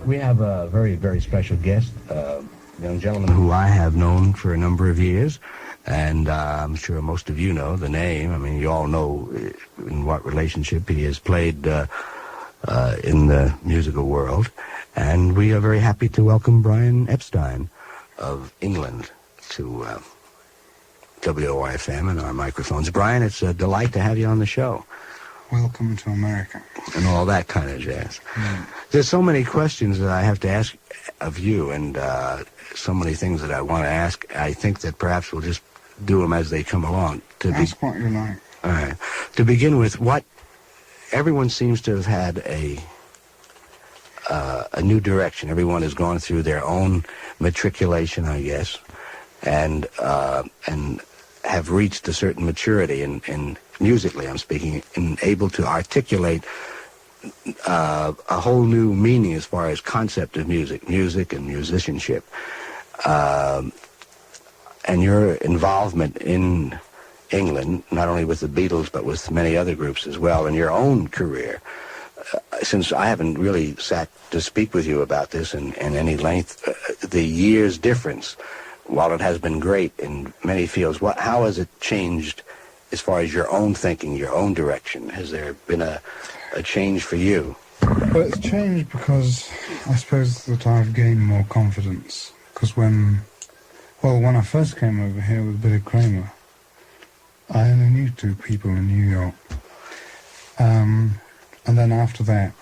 We have a very, very special guest, a young gentleman who I have known for a number of years, and I'm sure most of you know the name. I mean, you all know in what relationship he has played in the musical world, and we are very happy to welcome Brian Epstein of England to WOR-FM and our microphones. Brian, it's a delight to have you on the show. Welcome to America. And all that kind of jazz. There's so many questions that I have to ask of you, and so many things that I want to ask. I think that perhaps we'll just do them as they come along. Ask what you like. All right. To begin with, everyone seems to have had a new direction. Everyone has gone through their own matriculation, I guess, and have reached a certain maturity in musically, I'm speaking, and able to articulate a whole new meaning as far as concept of music and musicianship. And your involvement in England, not only with the Beatles, but with many other groups as well, in your own career, since I haven't really sat to speak with you about this in any length, the years difference, while it has been great in many fields, how has it changed as far as your own thinking, your own direction? Has there been a change for you? Well, it's changed because I suppose that I've gained more confidence. Because when I first came over here with Billy Kramer, I only knew 2 people in New York. And then after that,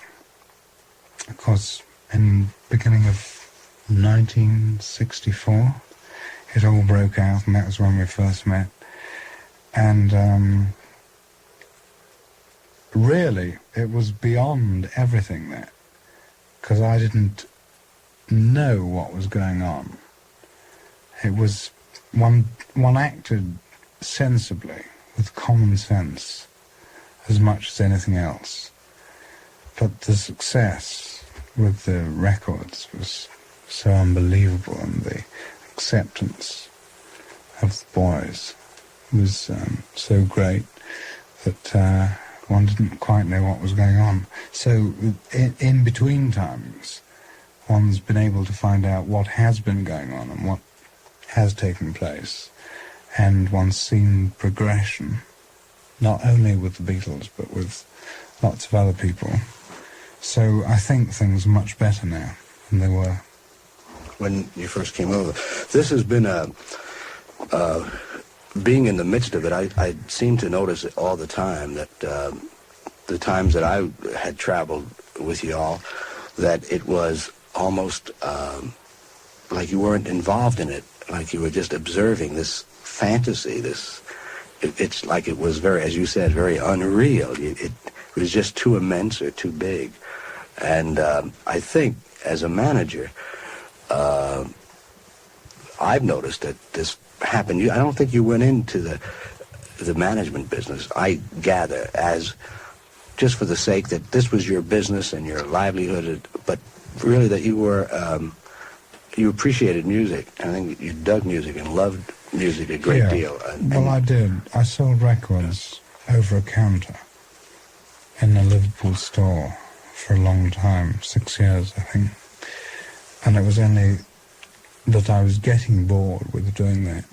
of course, in the beginning of 1964, it all broke out, and that was when we first met. And really, it was beyond everything there, because I didn't know what was going on. It was, one acted sensibly, with common sense, as much as anything else. But the success with the records was so unbelievable, and the acceptance of the boys was so great that one didn't quite know what was going on. So in between times, one's been able to find out what has been going on and what has taken place, and one's seen progression, not only with the Beatles, but with lots of other people. So I think things are much better now than they were when you first came over. This has been being in the midst of it, I seem to notice it all the time, that the times that I had traveled with you all, that it was almost like you weren't involved in it, like you were just observing this fantasy, it's like it was very, as you said, very unreal. It was just too immense or too big. And I think, as a manager, I've noticed that this happened. I don't think you went into the management business, I gather, as just for the sake that this was your business and your livelihood, but really that you were you appreciated music. I think you dug music and loved music a great deal. Well, I did. I sold records over a counter in a Liverpool store for a long time, 6 years, I think. And it was only that I was getting bored with doing that,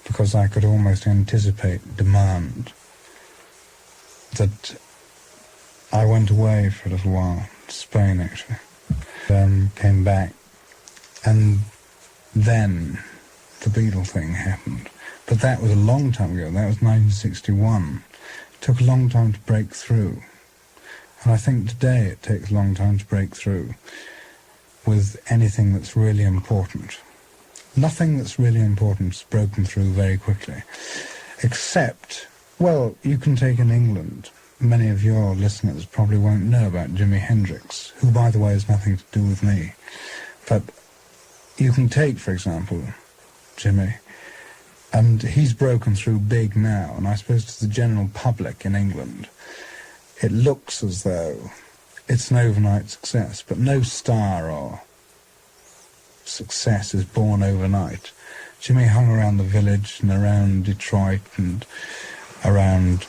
because I could almost anticipate demand, that I went away for a little while, to Spain actually, came back, and then the Beatle thing happened. But that was a long time ago. That was 1961. It took a long time to break through. And I think today it takes a long time to break through with anything that's really important. Nothing that's really important is broken through very quickly. Except, well, you can take in England. Many of your listeners probably won't know about Jimi Hendrix, who, by the way, has nothing to do with me. But you can take, for example, Jimmy, and he's broken through big now, and I suppose to the general public in England, it looks as though it's an overnight success, but no star or success is born overnight. Jimmy hung around the Village and around Detroit and around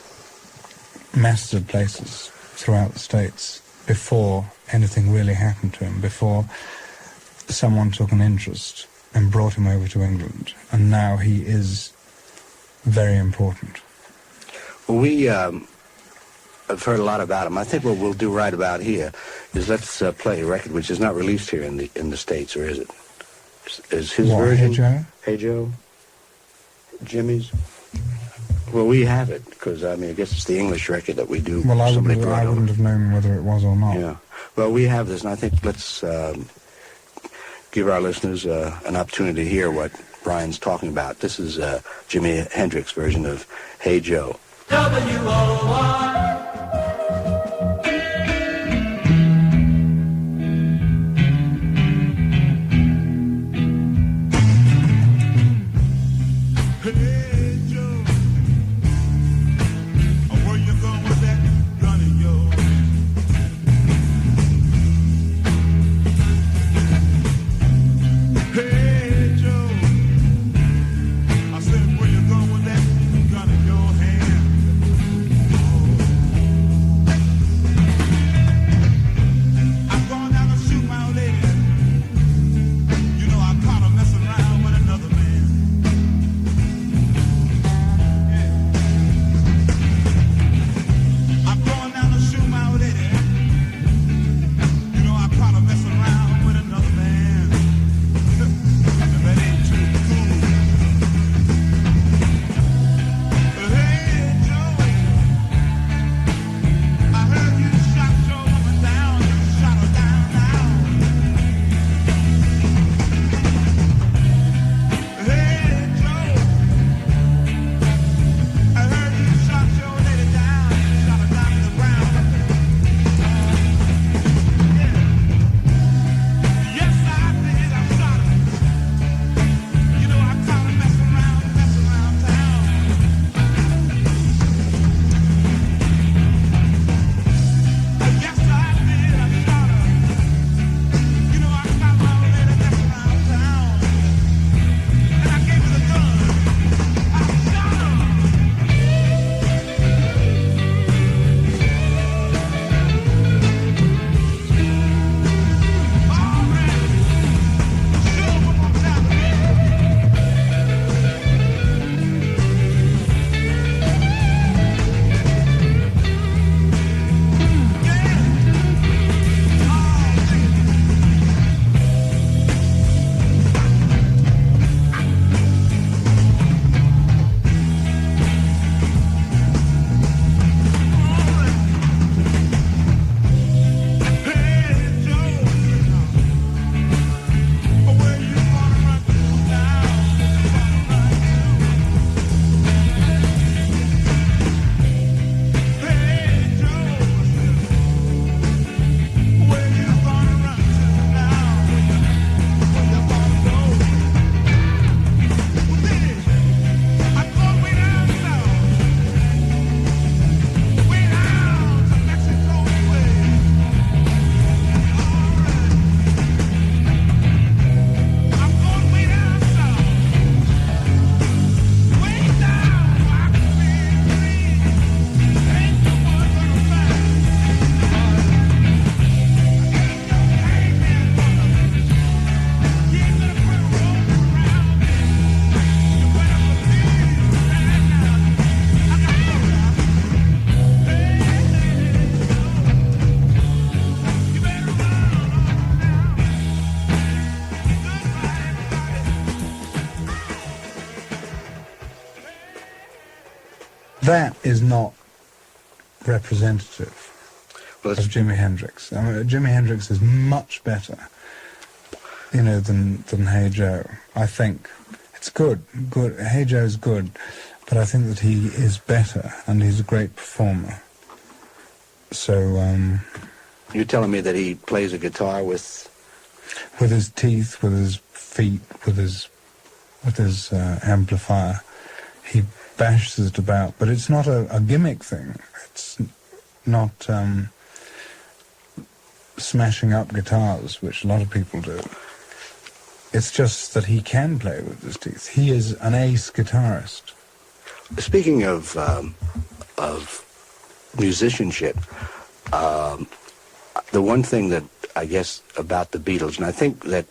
masses of places throughout the States, before anything really happened to him, before someone took an interest and brought him over to England, and now he is very important. Well, we have heard a lot about him. I think what we'll do right about here is let's play a record which is not released here in the States, or is it? Is his What, version? Hey Joe? Hey Joe? Jimmy's? Well, we have it, because, I mean, I guess it's the English record that we do. Well, I Somebody wouldn't, brought I over. wouldn't have known whether it was or not. Yeah. Well, we have this, and I think let's give our listeners an opportunity to hear what Brian's talking about. This is Jimi Hendrix' version of Hey Joe. WOR. Hey Joe, where you going with that gun of yours? Hey Joe, I said, where you going with that gun in your hand? I'm going down to shoot my old lady. You know I caught her messing around with another man. I'm going down to shoot my old lady. You know I caught her messing around with another man. That ain't too cool. Hey Joe, I heard you shot your woman down. You shot her down now. Hey Joe, I heard you shot your lady down. You shot her down to the ground. Yes, I did. I shot her. You know I caught her messing around town. Yes, I did. I shot her. You know I caught my old lady messing around town. And I gave her the gun. I shot her. All right. Show 'em one more time, man. Yeah. Oh, Hey Joe, where you gonna run to now? Hey Joe, where you gonna run to now? Where you gonna go? I'm going way down south, way down to Mexico way. I'm going way down south, way down where I can be free. Ain't no one gonna find me. Ain't no hangman gonna. You ain't gonna put a rope around me. You better believe right now. I got to go. Hey, you better run on now. Goodbye, everybody. That is not representative Well, of it's, Jimi Hendrix. I mean, Jimi Hendrix is much better, than Hey Joe. I think it's good. Hey Joe's good, but I think that he is better, and he's a great performer. So, you're telling me that he plays a guitar with... with his teeth, with his feet, with his amplifier, he bashes it about. But it's not a gimmick thing. It's not smashing up guitars, which a lot of people do. It's just that he can play with his teeth. He is an ace guitarist. Speaking of musicianship, the one thing that I guess about the Beatles, and I think that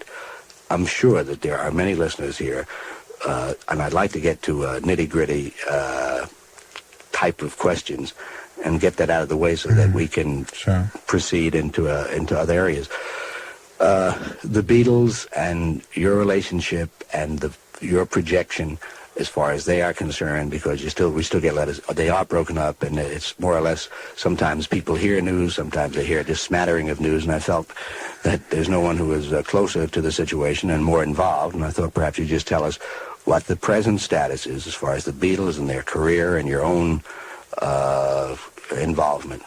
I'm sure that there are many listeners here, and I'd like to get to nitty-gritty type of questions and get that out of the way so that we can Sure. proceed into other areas. The Beatles and your relationship and your projection as far as they are concerned, because we still get letters. They are broken up, and it's more or less, sometimes people hear news, sometimes they hear just smattering of news, and I felt that there's no one who is closer to the situation and more involved, and I thought perhaps you'd just tell us what the present status is as far as the Beatles and their career and your own involvement.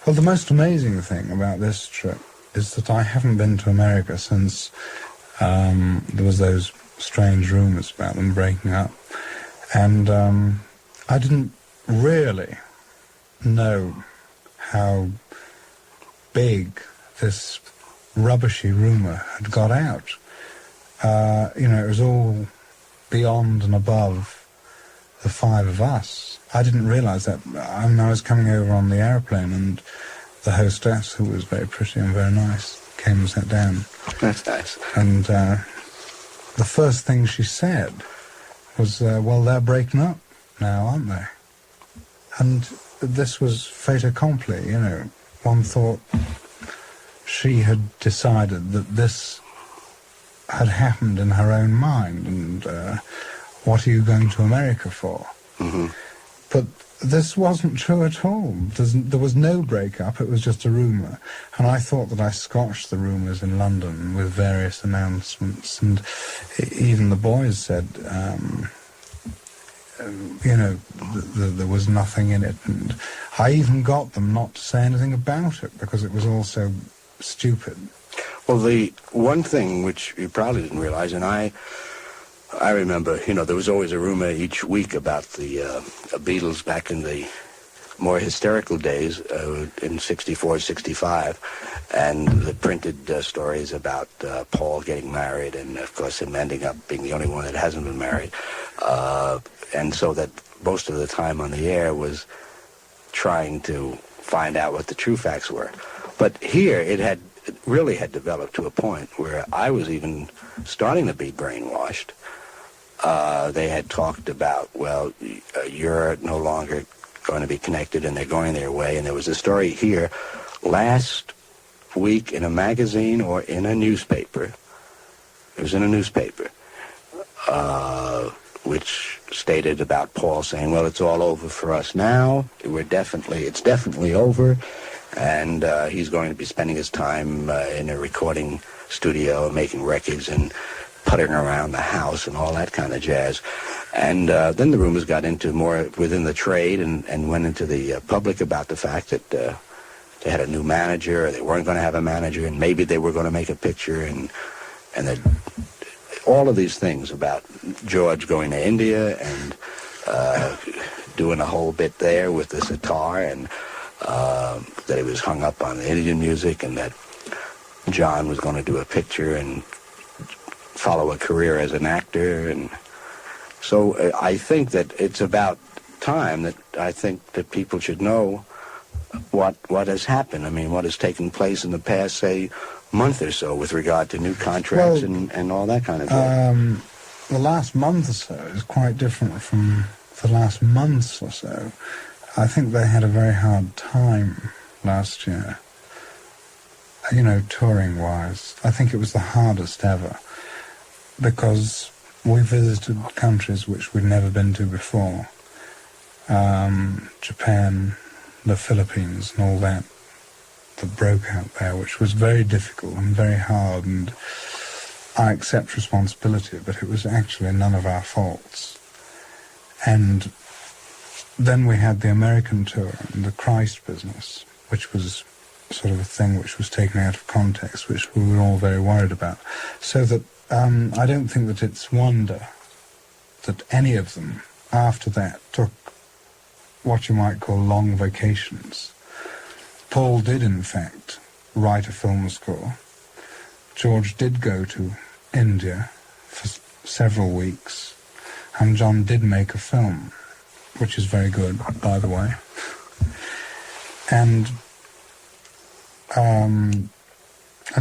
Well, the most amazing thing about this trip is that I haven't been to America since there was those strange rumours about them breaking up. And I didn't really know how big this rubbishy rumour had got out. It was all beyond and above the five of us. I didn't realise that. I was coming over on the aeroplane, and the hostess, who was very pretty and very nice, came and sat down. That's nice. And the first thing she said was, well, they're breaking up now, aren't they? And this was fait accompli, One thought she had decided that this had happened in her own mind, and what are you going to America for? Mm-hmm. But this wasn't true at all. There was no breakup, it was just a rumour. And I thought that I scotched the rumours in London with various announcements, and even the boys said, there was nothing in it. And I even got them not to say anything about it, because it was all so stupid. Well, the one thing which you probably didn't realize, and I remember, there was always a rumor each week about the Beatles back in the more hysterical days in 64, 65, and the printed stories about Paul getting married, and of course him ending up being the only one that hasn't been married. And so that most of the time on the air was trying to find out what the true facts were. But here it really had developed to a point where I was even starting to be brainwashed. They had talked about, well, you're no longer going to be connected, and they're going their way. And there was a story here last week in a magazine or in a newspaper. It was in a newspaper, which stated about Paul saying, well, it's all over for us now. It's definitely over. And he's going to be spending his time in a recording studio, making records and puttering around the house and all that kind of jazz. And then the rumors got into more within the trade and went into the public about the fact that they had a new manager, or they weren't going to have a manager, and maybe they were going to make a picture, and that all of these things about George going to India and doing a whole bit there with the sitar, and that he was hung up on the Indian music, and that John was going to do a picture and follow a career as an actor. And so I think that it's about time that I think that people should know what has happened. I mean, what has taken place in the past, say, month or so with regard to new contracts and all that kind of thing. The last month or so is quite different from the last months or so. I think they had a very hard time last year, touring-wise. I think it was the hardest ever, because we visited countries which we'd never been to before. Japan, the Philippines, and all that broke out there, which was very difficult and very hard, and I accept responsibility, but it was actually none of our faults. And then we had the American tour and the Christ business, which was sort of a thing which was taken out of context, which we were all very worried about. So that I don't think that it's wonder that any of them, after that, took what you might call long vacations. Paul did, in fact, write a film score. George did go to India for several weeks, and John did make a film, which is very good, by the way. And and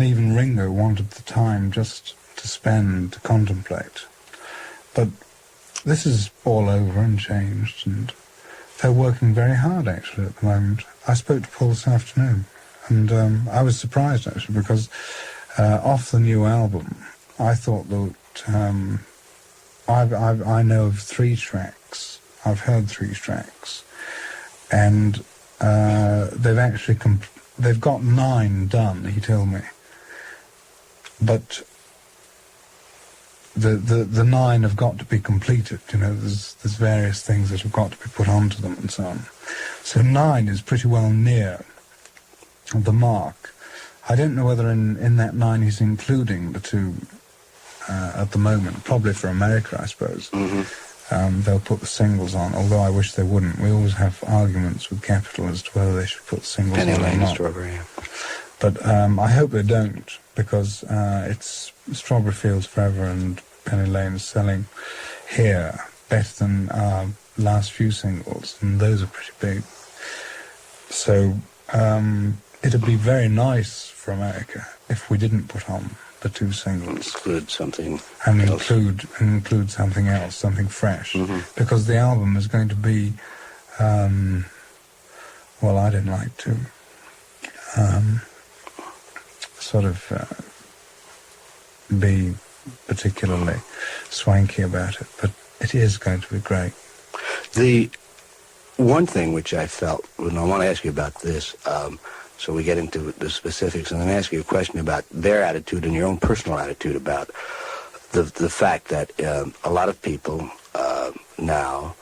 even Ringo wanted the time just to spend, to contemplate. But this is all over and changed, and they're working very hard, actually, at the moment. I spoke to Paul this afternoon, and I was surprised, actually, because off the new album, I thought that I know of 3 tracks. I've heard 3 tracks, and they've actually they've got 9 done, he told me, but the 9 have got to be completed. You know, there's various things that have got to be put onto them and so on. So 9 is pretty well near the mark. I don't know whether in that 9 he's including the 2 at the moment, probably for America, I suppose. Mm-hmm. They'll put the singles on, although I wish they wouldn't. We always have arguments with Capitol as to whether they should put the singles Penny on or Lane and not. Strawberry. Yeah. But I hope they don't, because it's Strawberry Fields Forever and Penny Lane is selling here better than our last few singles, and those are pretty big. So it'd be very nice for America if we didn't put on the 2 singles. Include something And else. include something else, something fresh. Mm-hmm. Because the album is going to be, well, I don't like to sort of be particularly swanky about it, but it is going to be great. The one thing which I felt, and I want to ask you about this, so we get into the specifics, and then ask you a question about their attitude and your own personal attitude about the fact that a lot of people now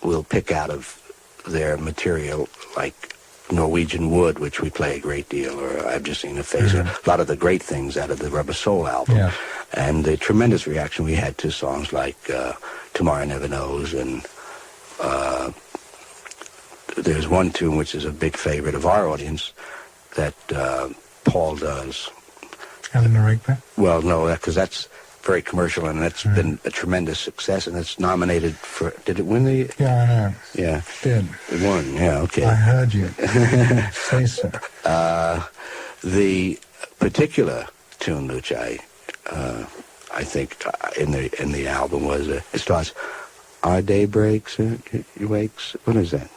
will pick out of their material, like Norwegian Wood, which we play a great deal, or I've just seen a phaser, a lot of the great things out of the Rubber Soul album. Yeah. And the tremendous reaction we had to songs like Tomorrow Never Knows, and there's one tune which is a big favorite of our audience that Paul does. Eleanor Rigby? Well, no, because that's very commercial, and that's been a tremendous success, and it's nominated for, did it win the? Yeah, I know. Yeah. It did. It won, yeah, okay. I heard you say so. The particular tune which I think in the album was, it starts, Our Day Breaks, He Wakes, what is that?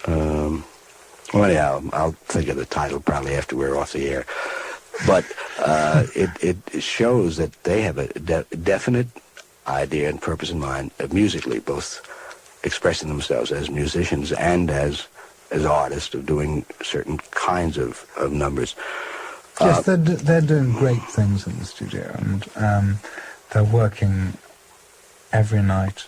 Well, anyhow, I'll think of the title probably after we're off the air. But it shows that they have a definite idea and purpose in mind, musically, both expressing themselves as musicians and as artists of doing certain kinds of numbers. Yes, they're doing great things in the studio, and they're working every night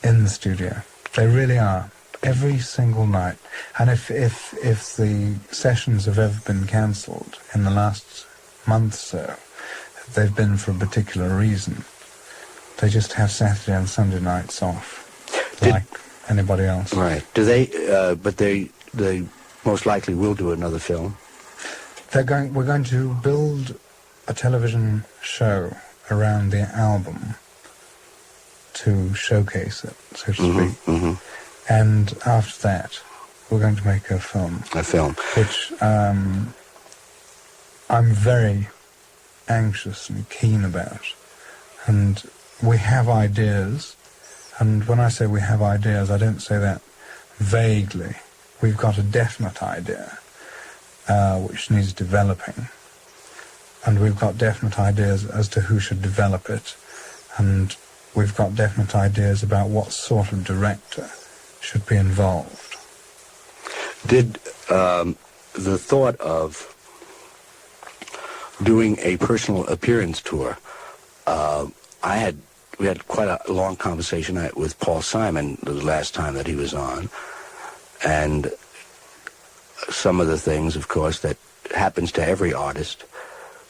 in the studio. They really are. Every single night. And if the sessions have ever been cancelled in the last month or so, they've been for a particular reason. They just have Saturday and Sunday nights off, like anybody else. Right. Do they? But they most likely will do another film. We're going to build a television show around the album to showcase it, so to speak. Mm-hmm. And after that, we're going to make a film. A film. Which I'm very anxious and keen about. And we have ideas. And when I say we have ideas, I don't say that vaguely. We've got a definite idea, which needs developing. And we've got definite ideas as to who should develop it. And we've got definite ideas about what sort of director should be involved. Did the thought of doing a personal appearance tour, we had quite a long conversation with Paul Simon the last time that he was on, and some of the things, of course, that happens to every artist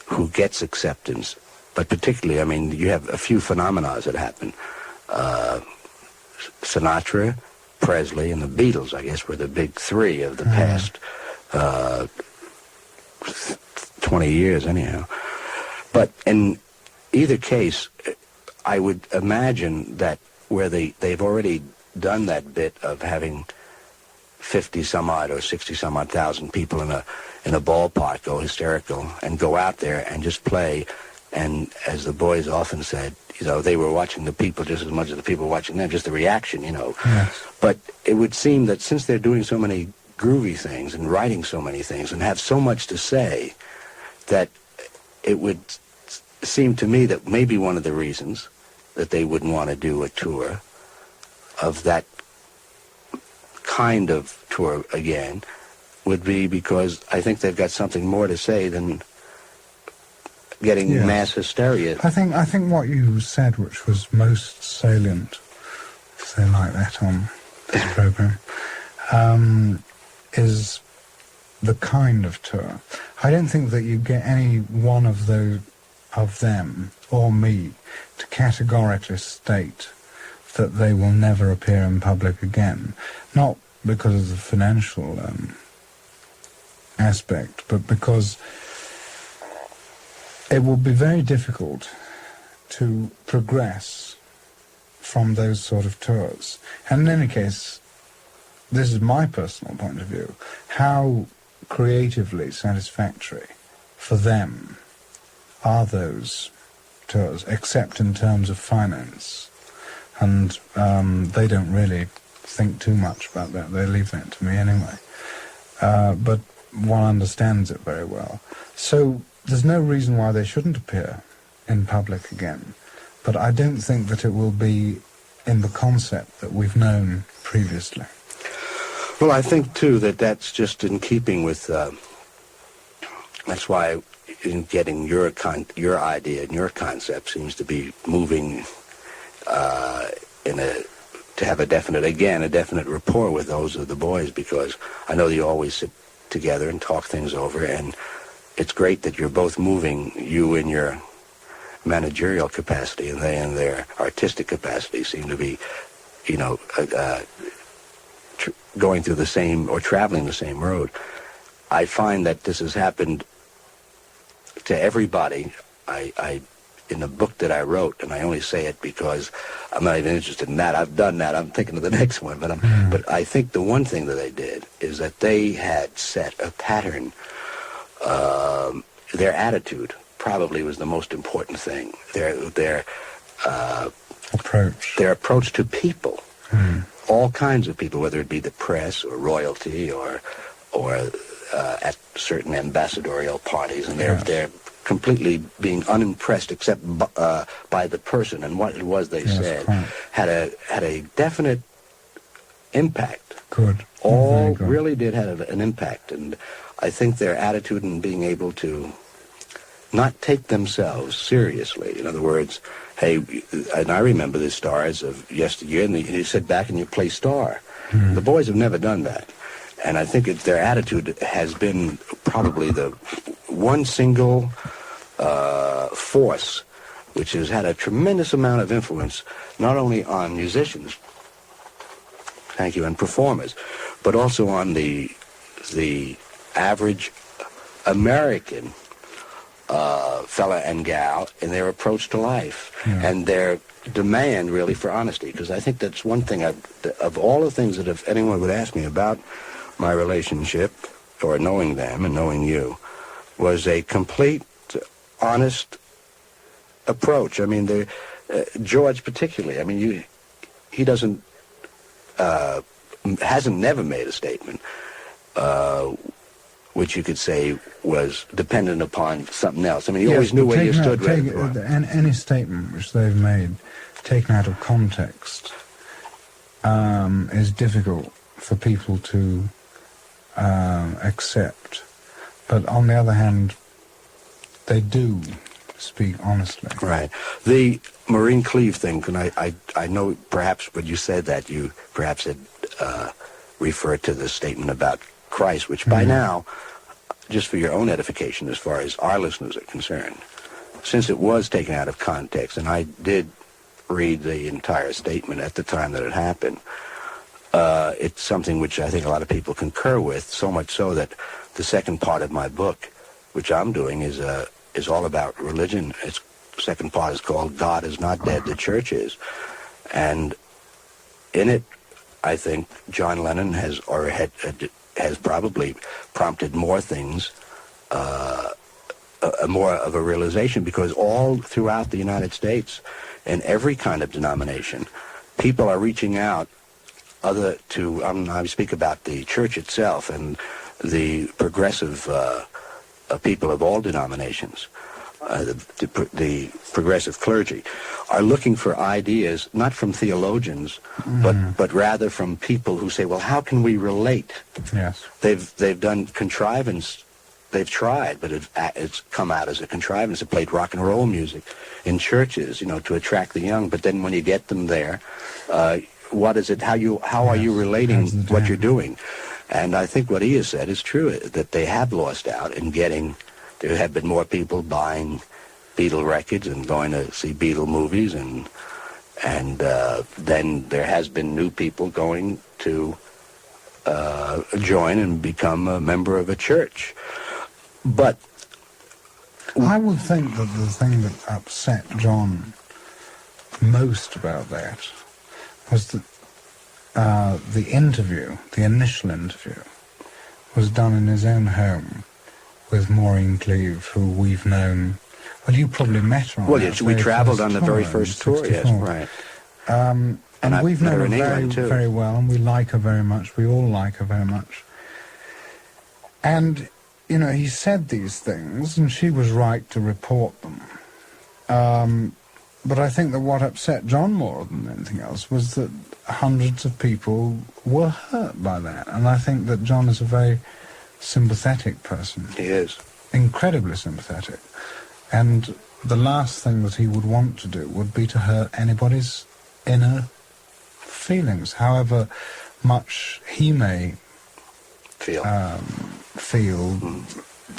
who gets acceptance, but particularly, I mean, you have a few phenomena that happen. Sinatra, Presley, and the Beatles, I guess, were the big 3 of the past 20 years, anyhow. But in either case, I would imagine that where they've already done that bit of having 50 some odd or 60 some odd thousand people in a ballpark go hysterical and go out there and just play. And as the boys often said, they were watching the people just as much as the people were watching them, just the reaction, Yes. But it would seem that since they're doing so many groovy things and writing so many things and have so much to say, that it would seem to me that maybe one of the reasons that they wouldn't want to do a tour of that kind of tour again would be because I think they've got something more to say than getting Yes. mass hysteria. I think what you said, which was most salient, to say like that on this program, is the kind of tour. I don't think that you get any one of them or me to categorically state that they will never appear in public again, not because of the financial aspect, but because it will be very difficult to progress from those sort of tours. And in any case, this is my personal point of view, how creatively satisfactory for them are those tours, except in terms of finance. And they don't really think too much about that. They leave that to me anyway. But one understands it very well. So there's no reason why they shouldn't appear in public again. But I don't think that it will be in the concept that we've known previously. Well, I think, too, that that's just in keeping with... that's why in getting your idea and your concept seems to be moving to have a definite rapport with those of the boys, because I know you always sit together and talk things over, and it's great that you're both moving, you in your managerial capacity and they in their artistic capacity seem to be, going through the same or traveling the same road. I find that this has happened to everybody. I in the book that I wrote, and I only say it because I'm not even interested in that. I've done that. I'm thinking of the next one. But I think the one thing that they did is that they had set a pattern. Their attitude probably was the most important thing. Their approach to people, all kinds of people, whether it be the press or royalty or at certain ambassadorial parties, and they're completely being unimpressed except by the person and what it was they said. Right. had a definite impact. Good. All Very good. really did have an impact, and I think their attitude in being able to not take themselves seriously. In other words, hey, and I remember the stars of yesteryear, and you sit back and you play star. The boys have never done that. And I think their attitude has been probably the one single force which has had a tremendous amount of influence, not only on musicians, thank you, and performers, but also on the average American fella and gal in their approach to life and their demand, really, for honesty. Because I think that's one thing, of all the things that if anyone would ask me about my relationship, or knowing them and knowing you, was a complete, honest approach. I mean, George particularly, I mean, he doesn't, hasn't never made a statement which you could say was dependent upon something else. I mean, he always knew where you stood. Any statement which they've made, taken out of context, is difficult for people to accept. But on the other hand, they do speak honestly. Right. The Maureen Cleave thing, and I know perhaps when you said that, you perhaps had referred to the statement about Christ, which by now, just for your own edification as far as our listeners are concerned, since it was taken out of context, and I did read the entire statement at the time that it happened, it's something which I think a lot of people concur with, so much so that the second part of my book, which I'm doing, is all about religion. Its second part is called God is Not Dead, the Church Is. And in it, I think John Lennon has probably prompted more things, more of a realization, because all throughout the United States, in every kind of denomination, people are reaching out I speak about the church itself and the progressive people of all denominations, the progressive clergy, are looking for ideas, not from theologians, but rather from people who say, well, how can we relate? Yes. They've done contrivance. They've tried, but it's come out as a contrivance. They played rock and roll music in churches, to attract the young. But then when you get them there, what is it? How are you relating what you're doing? And I think what he has said is true, that they have lost out in getting. There have been more people buying Beatle records and going to see Beatle movies, and then there has been new people going to join and become a member of a church. But I would think that the thing that upset John most about that was that the initial interview, was done in his own home with Maureen Cleave, who we've known. Well, you probably met her on Well, yes, we traveled on the very first tour, yes, 64. right. And we've known her in very, England, too. very well, and we like her very much. We all like her very much. And, he said these things, and she was right to report them. But I think that what upset John more than anything else was that hundreds of people were hurt by that. And I think that John is a very sympathetic person. He is. Incredibly sympathetic. And the last thing that he would want to do would be to hurt anybody's inner feelings, however much he may Feel.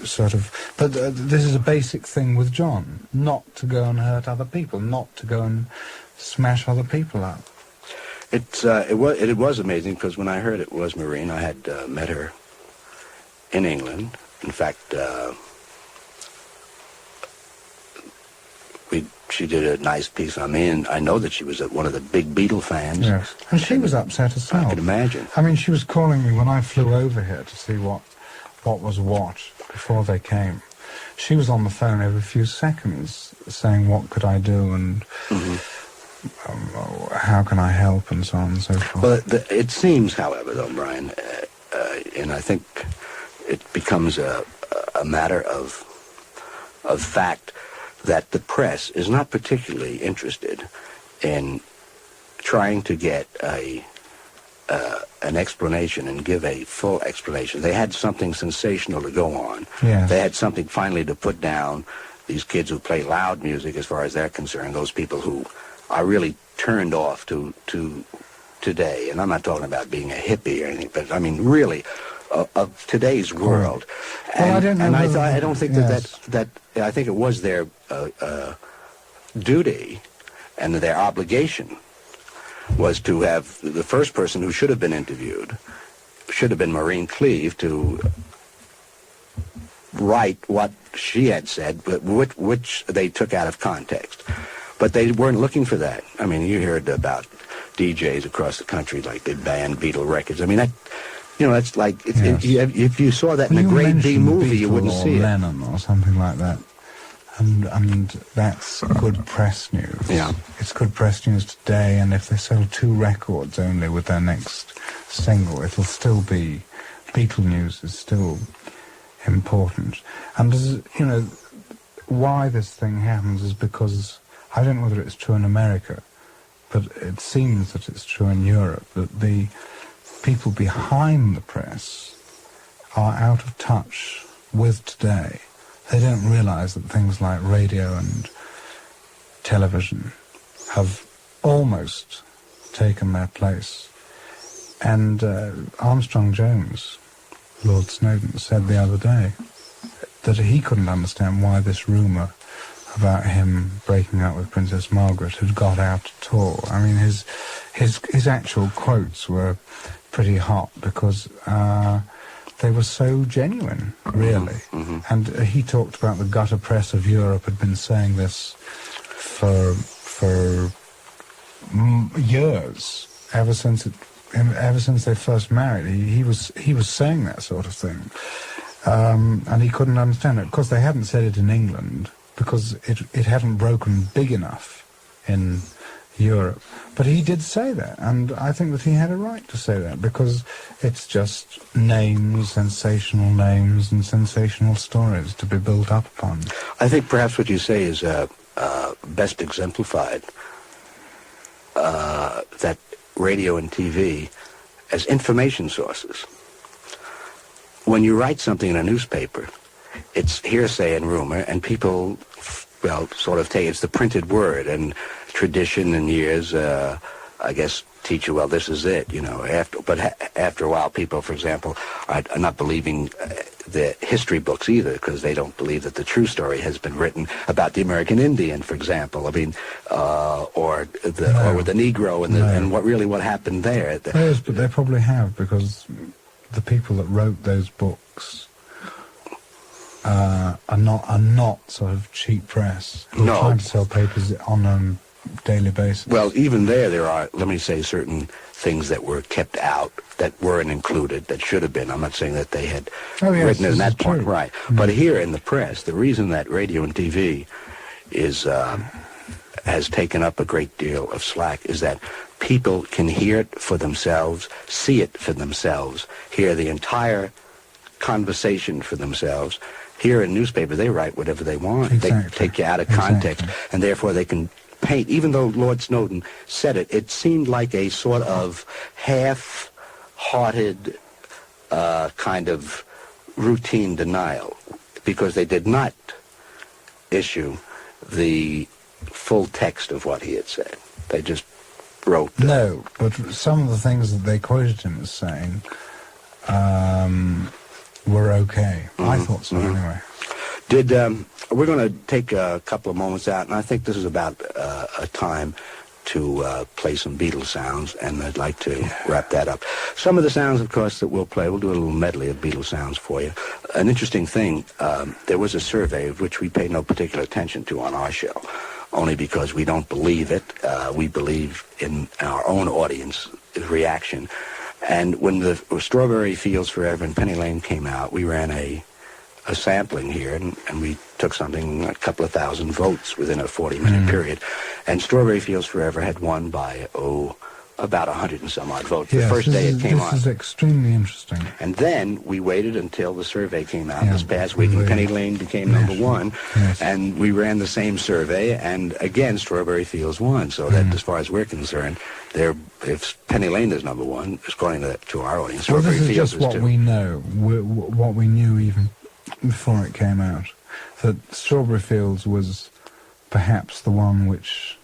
Sort of. But this is a basic thing with John, not to go and hurt other people, not to go and smash other people up. It was amazing, because when I heard it was Maureen, I had met her in England. In fact, she did a nice piece on me, and I know that she was one of the big Beatle fans. Yes, and she was upset herself. I can imagine. I mean, she was calling me when I flew over here to see what was what before they came. She was on the phone every few seconds saying, what could I do, and how can I help, and so on and so forth. Well, it seems, however, though, Brian, and I think it becomes a matter of fact, that the press is not particularly interested in trying to get an explanation and give a full explanation. They had something sensational to go on. Yes. They had something finally to put down these kids who play loud music, as far as they're concerned, those people who are really turned off to today. And I'm not talking about being a hippie or anything, but I mean really of today's world. Well, I don't know. And I don't think yes. that I think it was their duty and their obligation was to have the first person who should have been interviewed should have been Maureen Cleave, to write what she had said, but which they took out of context. But they weren't looking for that. I mean, you heard about DJs across the country, like they banned Beatle records. I mean, that's like, if you saw that in a grade B movie, you wouldn't see it. Lennon or something like that. And that's good press news. Yeah. It's good press news today, and if they sell 2 records only with their next single, it'll still be, Beatle news is still important. And, why this thing happens is because, I don't know whether it's true in America, but it seems that it's true in Europe, that the people behind the press are out of touch with today. They don't realize that things like radio and television have almost taken their place. And Armstrong Jones, Lord Snowden, said the other day that he couldn't understand why this rumour about him breaking up with Princess Margaret had got out at all. I mean, his actual quotes were pretty hot because they were so genuine, really. Mm-hmm. And he talked about the gutter press of Europe had been saying this for years, ever since it ever since they first married, he was saying that sort of thing, and he couldn't understand it. Of course, they hadn't said it in England because it hadn't broken big enough in Europe. But he did say that, and I think that he had a right to say that, because it's just names, sensational names, and sensational stories to be built up upon. I think perhaps what you say is best exemplified, that radio and TV as information sources. When you write something in a newspaper, it's hearsay and rumor, and people, well, sort of take it's the printed word, and tradition and years, I guess, teach you, well, this is it, you know. After a while, people, for example, are not believing the history books either, because they don't believe that the true story has been written about the American Indian, for example. I mean, or with the Negro and what happened there. Yes, but they probably have, because the people that wrote those books are not sort of cheap press. They're trying to sell papers on a daily basis. Well, even there are, let me say, certain things that were kept out, that weren't included, that should have been. I'm not saying that they had written it in that point, right? But here in the press, the reason that radio and TV has taken up a great deal of slack is that people can hear it for themselves, see it for themselves, hear the entire conversation for themselves. Here in newspapers, they write whatever they want. Exactly. They take you out of context, and therefore they can paint. Even though Lord Snowden said it, it seemed like a sort of half-hearted kind of routine denial, because they did not issue the full text of what he had said. They just wrote. No, but some of the things that they quoted him as saying were okay. I thought so, anyway. We're going to take a couple of moments out, and I think this is about a time to play some Beatles sounds, and I'd like to wrap that up. Some of the sounds, of course, that we'll play, we'll do a little medley of Beatles sounds for you. An interesting thing, there was a survey of which we pay no particular attention to on our show, only because we don't believe it. We believe in our own audience reaction. And when the Strawberry Fields Forever and Penny Lane came out, we ran a sampling here, and we took something, a couple of thousand votes within a 40-minute period. And Strawberry Fields Forever had won by, about 100 and some odd votes the first day it came on. This is extremely interesting. And then we waited until the survey came out this past week, and Penny Lane became number one. Yes. And we ran the same survey, and again, Strawberry Fields won. So that, as far as we're concerned, if Penny Lane is number one, according to our audience, Well, Strawberry this is Fields just what two. we know, what we knew even before it came out, that Strawberry Fields was perhaps the one which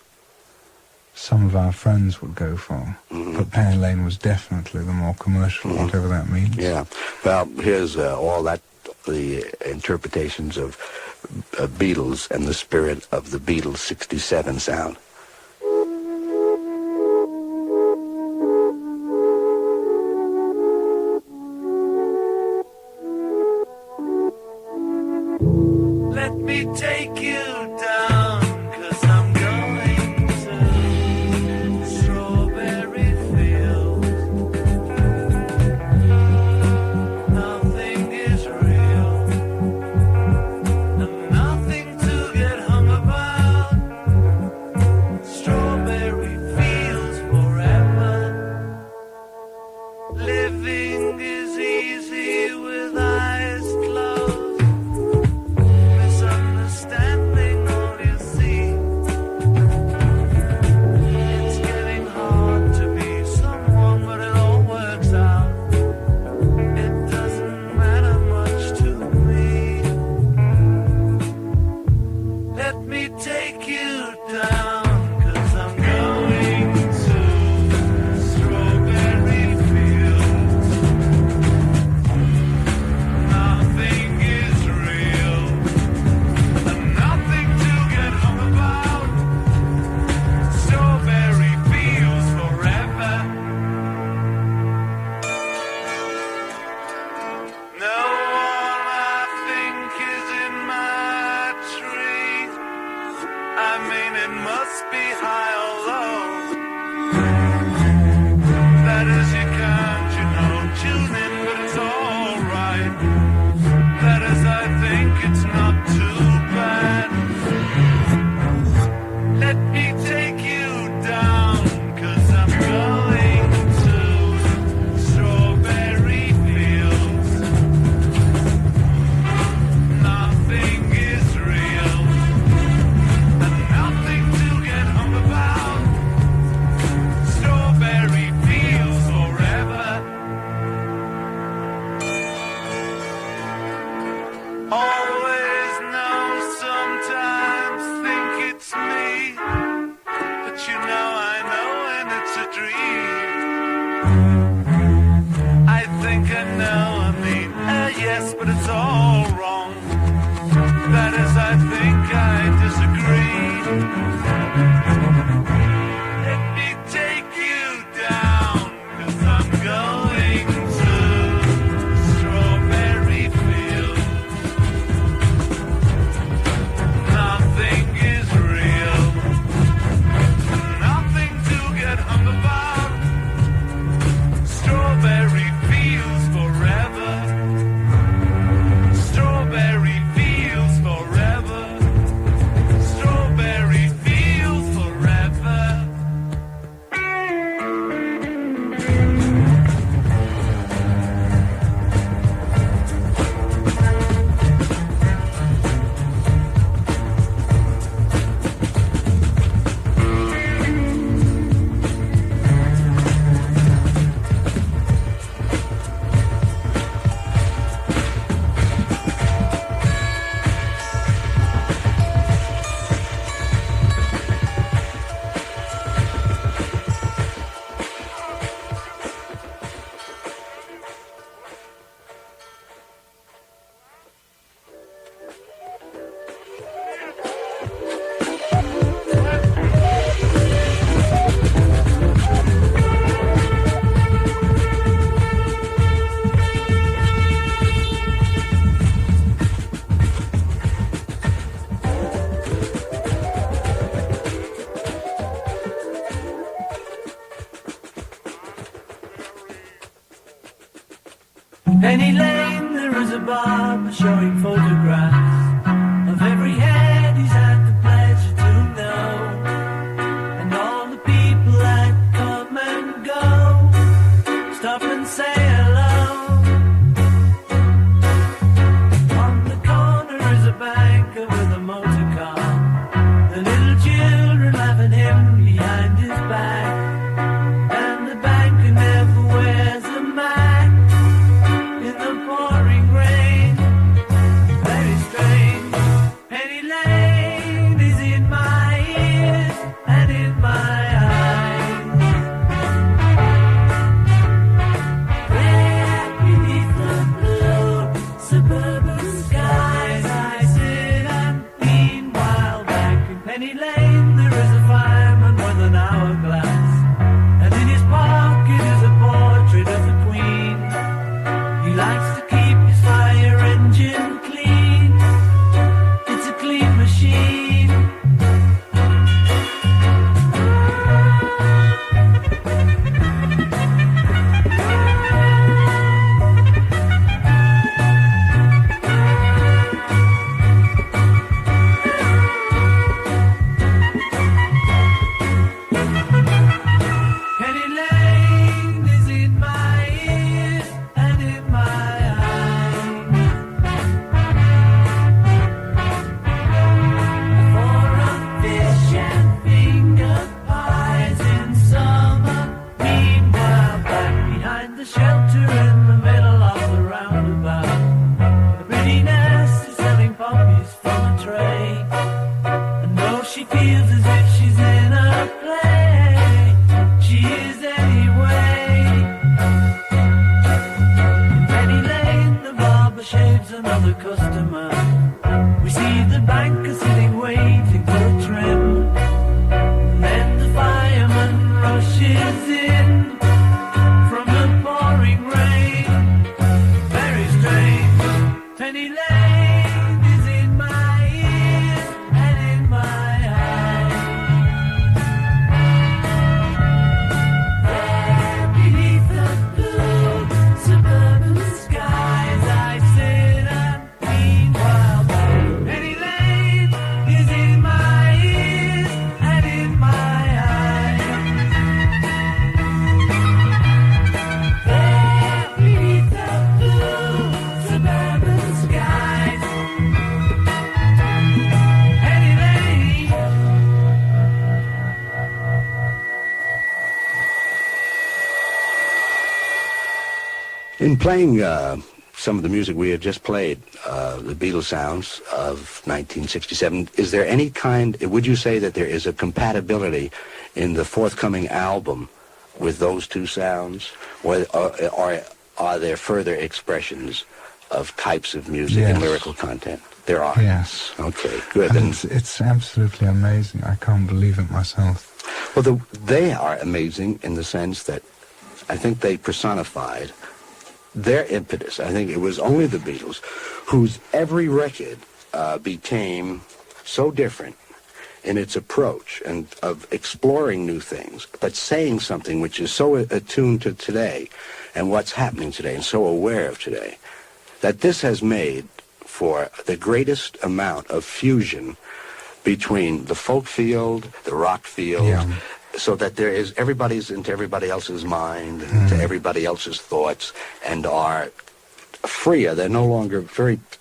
some of our friends would go for, but Penny Lane was definitely the more commercial, whatever that means. Yeah. Well, here's all that, the interpretations of Beatles and the spirit of the Beatles 67 sound. Let me take you down, 'cause I'm going to strawberry fields. Nothing is real, and nothing to get hung about. dream. I think I know, I mean, yes, but it's all wrong. That is, I think I disagree. Let me take you down, 'cause I'm going to strawberry fields. Nothing is real, nothing to get hung about. Strawberry fields forever. Strawberry fields forever. Strawberry fields forever. Penny Lane, there is a barber showing photographs of every head he's had the pleasure to know, and all the people that come and go stop and say hello. On the corner is a banker with a motor car, the little children laughing him behind his back, and the banker never wears a mask in the pouring rain. Very strange. Penny Lane is in my ears and in my eyes. There beneath the blue suburban skies, I sit and meanwhile back in Penny Lane there is a fireman with an hourglass, and in his pocket is a portrait of the Queen. He likes to keep his fire engine clean. It's a clean machine. Penny Lane is in my ears and in my eyes. For a fish and finger pies in summer. Meanwhile, back behind the shelter in the middle of the roundabout, the pretty nurse is selling poppies from a tray. And though she feels as if she's in a play, she is anyway. In Penny Lane, the barber shaves another customer. We see the banker sitting waiting for a trim. And then the fireman rushes in from the pouring rain. Very strange. Penny Lane is in my ears and in my eyes. There beneath the blue suburban skies, I sit and meanwhile back. Penny Lane is in my ears and in my eyes. There beneath the blue suburban skies, Penny Lane. In playing some of the music we had just played, the Beatles sounds of 1967, is there any kind, would you say that there is a compatibility in the forthcoming album with those two sounds, or are there further expressions of types of music and Yes. lyrical content? There are. Yes. Okay, good. And Then, it's absolutely amazing. I can't believe it myself. well, they are amazing in the sense that I think they personified their impetus. I think it was only the Beatles whose every record became so different in its approach and of exploring new things, but saying something which is so attuned to today and what's happening today and so aware of today, that this has made for the greatest amount of fusion between the folk field, the rock field, Yeah. so that there is everybody's into everybody else's mind and to everybody else's thoughts, and are freer. They're no longer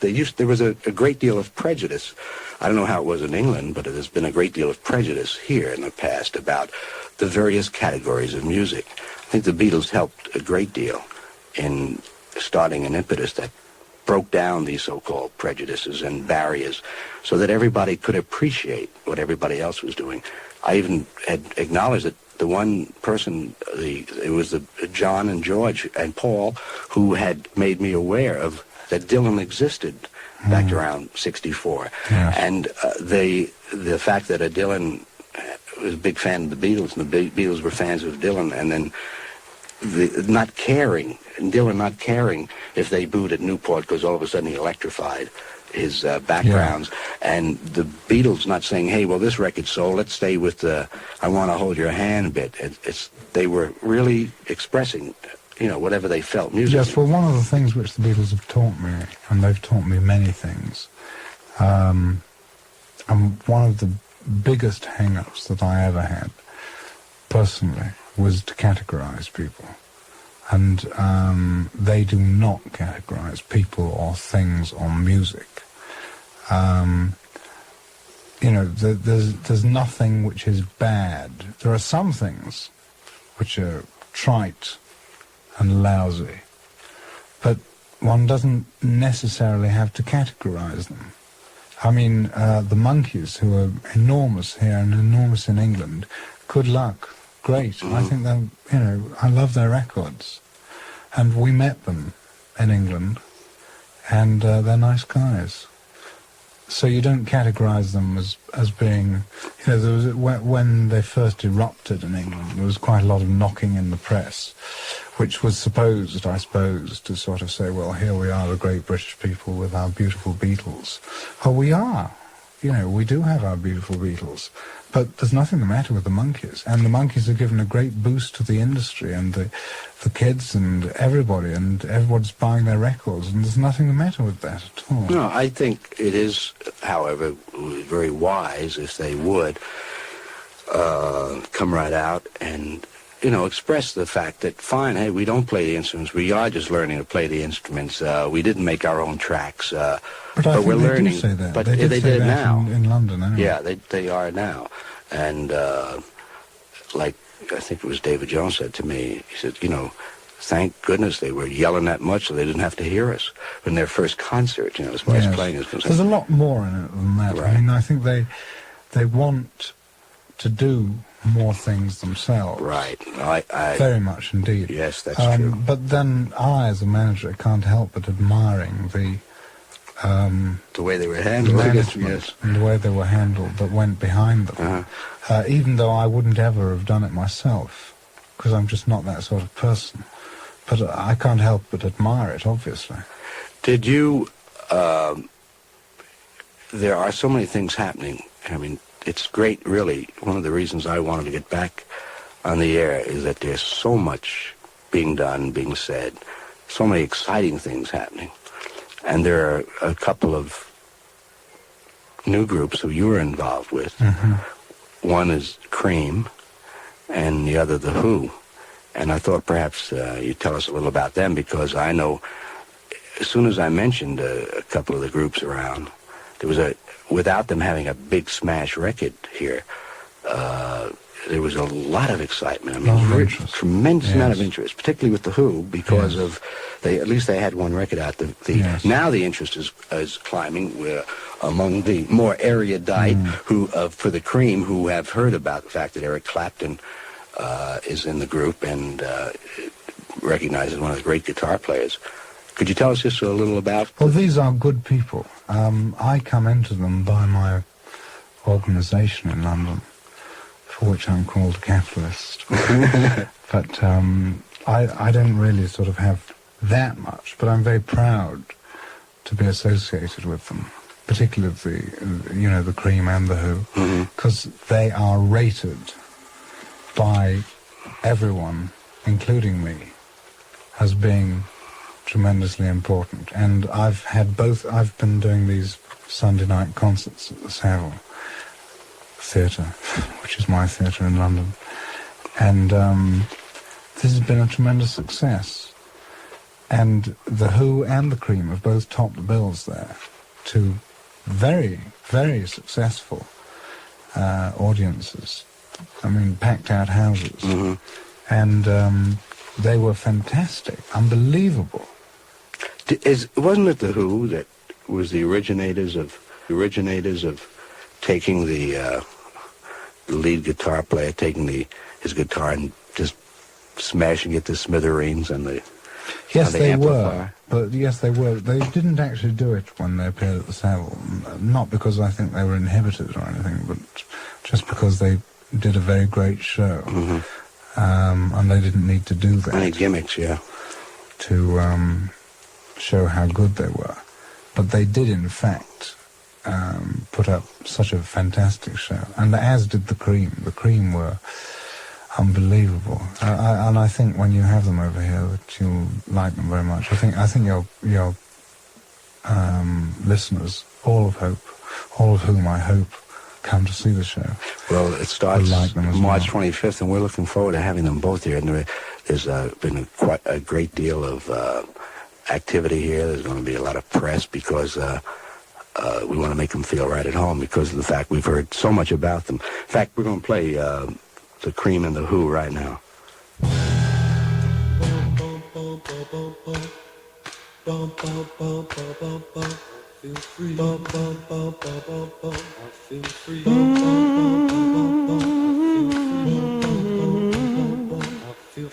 there was a great deal of prejudice. I don't know how it was in England, but there's been a great deal of prejudice here in the past about the various categories of music. I think the Beatles helped a great deal in starting an impetus that broke down these so-called prejudices and barriers so that everybody could appreciate what everybody else was doing. I even had acknowledged that the one person, it was John and George and Paul, who had made me aware of that Dylan existed back around 64. Yeah. And the fact that Dylan was a big fan of the Beatles, and the Beatles were fans of Dylan, and then Dylan not caring if they booed at Newport because all of a sudden he electrified his backgrounds, and the Beatles not saying, hey, well, this record sold, let's stay with the I Want to Hold Your Hand bit. They were really expressing, whatever they felt musically. Yes, well, one of the things which the Beatles have taught me, and they've taught me many things, and one of the biggest hang-ups that I ever had, personally, was to categorize people. And they do not categorize people or things on music. There's nothing which is bad. There are some things which are trite and lousy, but one doesn't necessarily have to categorize them. I mean, the Monkees, who are enormous here and enormous in England, good luck. Great. I think that, I love their records. And we met them in England, and they're nice guys. So you don't categorize them as being, there was, when they first erupted in England, there was quite a lot of knocking in the press, which was supposed, I suppose, to sort of say, well, here we are, the great British people with our beautiful Beatles. Oh, we are. We do have our beautiful Beatles. But there's nothing the matter with the Monkees. And the Monkees have given a great boost to the industry and the kids and everybody's buying their records, and there's nothing the matter with that at all. No, I think it is, however, very wise if they would come right out and, express the fact that, fine, hey, we don't play the instruments. We are just learning to play the instruments. We didn't make our own tracks. But I think we're they learning. do say that. But they did say that now. in London, anyway. Yeah, they are now. And like I think it was David Jones said to me, he said, thank goodness they were yelling that much so they didn't have to hear us in their first concert, as far as playing is concerned. There's a lot more in it than that. Right. I mean, I think they want to do more things themselves. Right. I Very much indeed. Yes, that's true. But then I, as a manager, can't help but admiring the way they were handled, management yes. and the way they were handled that went behind them. Even though I wouldn't ever have done it myself, because I'm just not that sort of person. But I can't help but admire it, obviously. Did you, there are so many things happening. I mean, it's great, really. One of the reasons I wanted to get back on the air is that there's so much being done, being said, so many exciting things happening. And there are a couple of new groups who you were involved with. Mm-hmm. One is Cream, and the other The Who. And I thought perhaps you'd tell us a little about them, because I know as soon as I mentioned a couple of the groups around, there was without them having a big smash record here, there was a lot of excitement. I mean, tremendous amount of interest, particularly with The Who, because of at least they had one record out. Now the interest is climbing among the more erudite who for the Cream, who have heard about the fact that Eric Clapton is in the group and recognized as one of the great guitar players. Could you tell us just a little about? Well, these are good people. I come into them by my organisation in London, for which I'm called a capitalist. But I don't really sort of have that much, but I'm very proud to be associated with them, particularly the Cream and the Who, because they are rated by everyone, including me, as being tremendously important. And I've been doing these Sunday night concerts at the Savile Theatre, which is my theatre in London, and this has been a tremendous success. And the Who and the Cream have both topped the bills there to very, very successful audiences. I mean, packed out houses. And they were fantastic, unbelievable. Wasn't it the Who that was the originators of taking the lead guitar player, taking his guitar and just smashing it to smithereens and the Yes, the they amplifier? were. But yes, they were. They didn't actually do it when they appeared at the Savile. Not because I think they were inhibited or anything, but just because they did a very great show. And they didn't need to do that. Any gimmicks, yeah. To show how good they were. But they did, in fact, put up such a fantastic show. And as did the Cream. The Cream were unbelievable. And I think when you have them over here that you'll like them very much. I think your listeners, all of whom I hope come to see the show. Well, it starts like them as March well. 25th, and we're looking forward to having them both here. And there's been quite a great deal of activity here. There's going to be a lot of press because we want to make them feel right at home because of the fact we've heard so much about them. In fact, we're going to play the Cream and the Who right now. Feel free. I feel free. I feel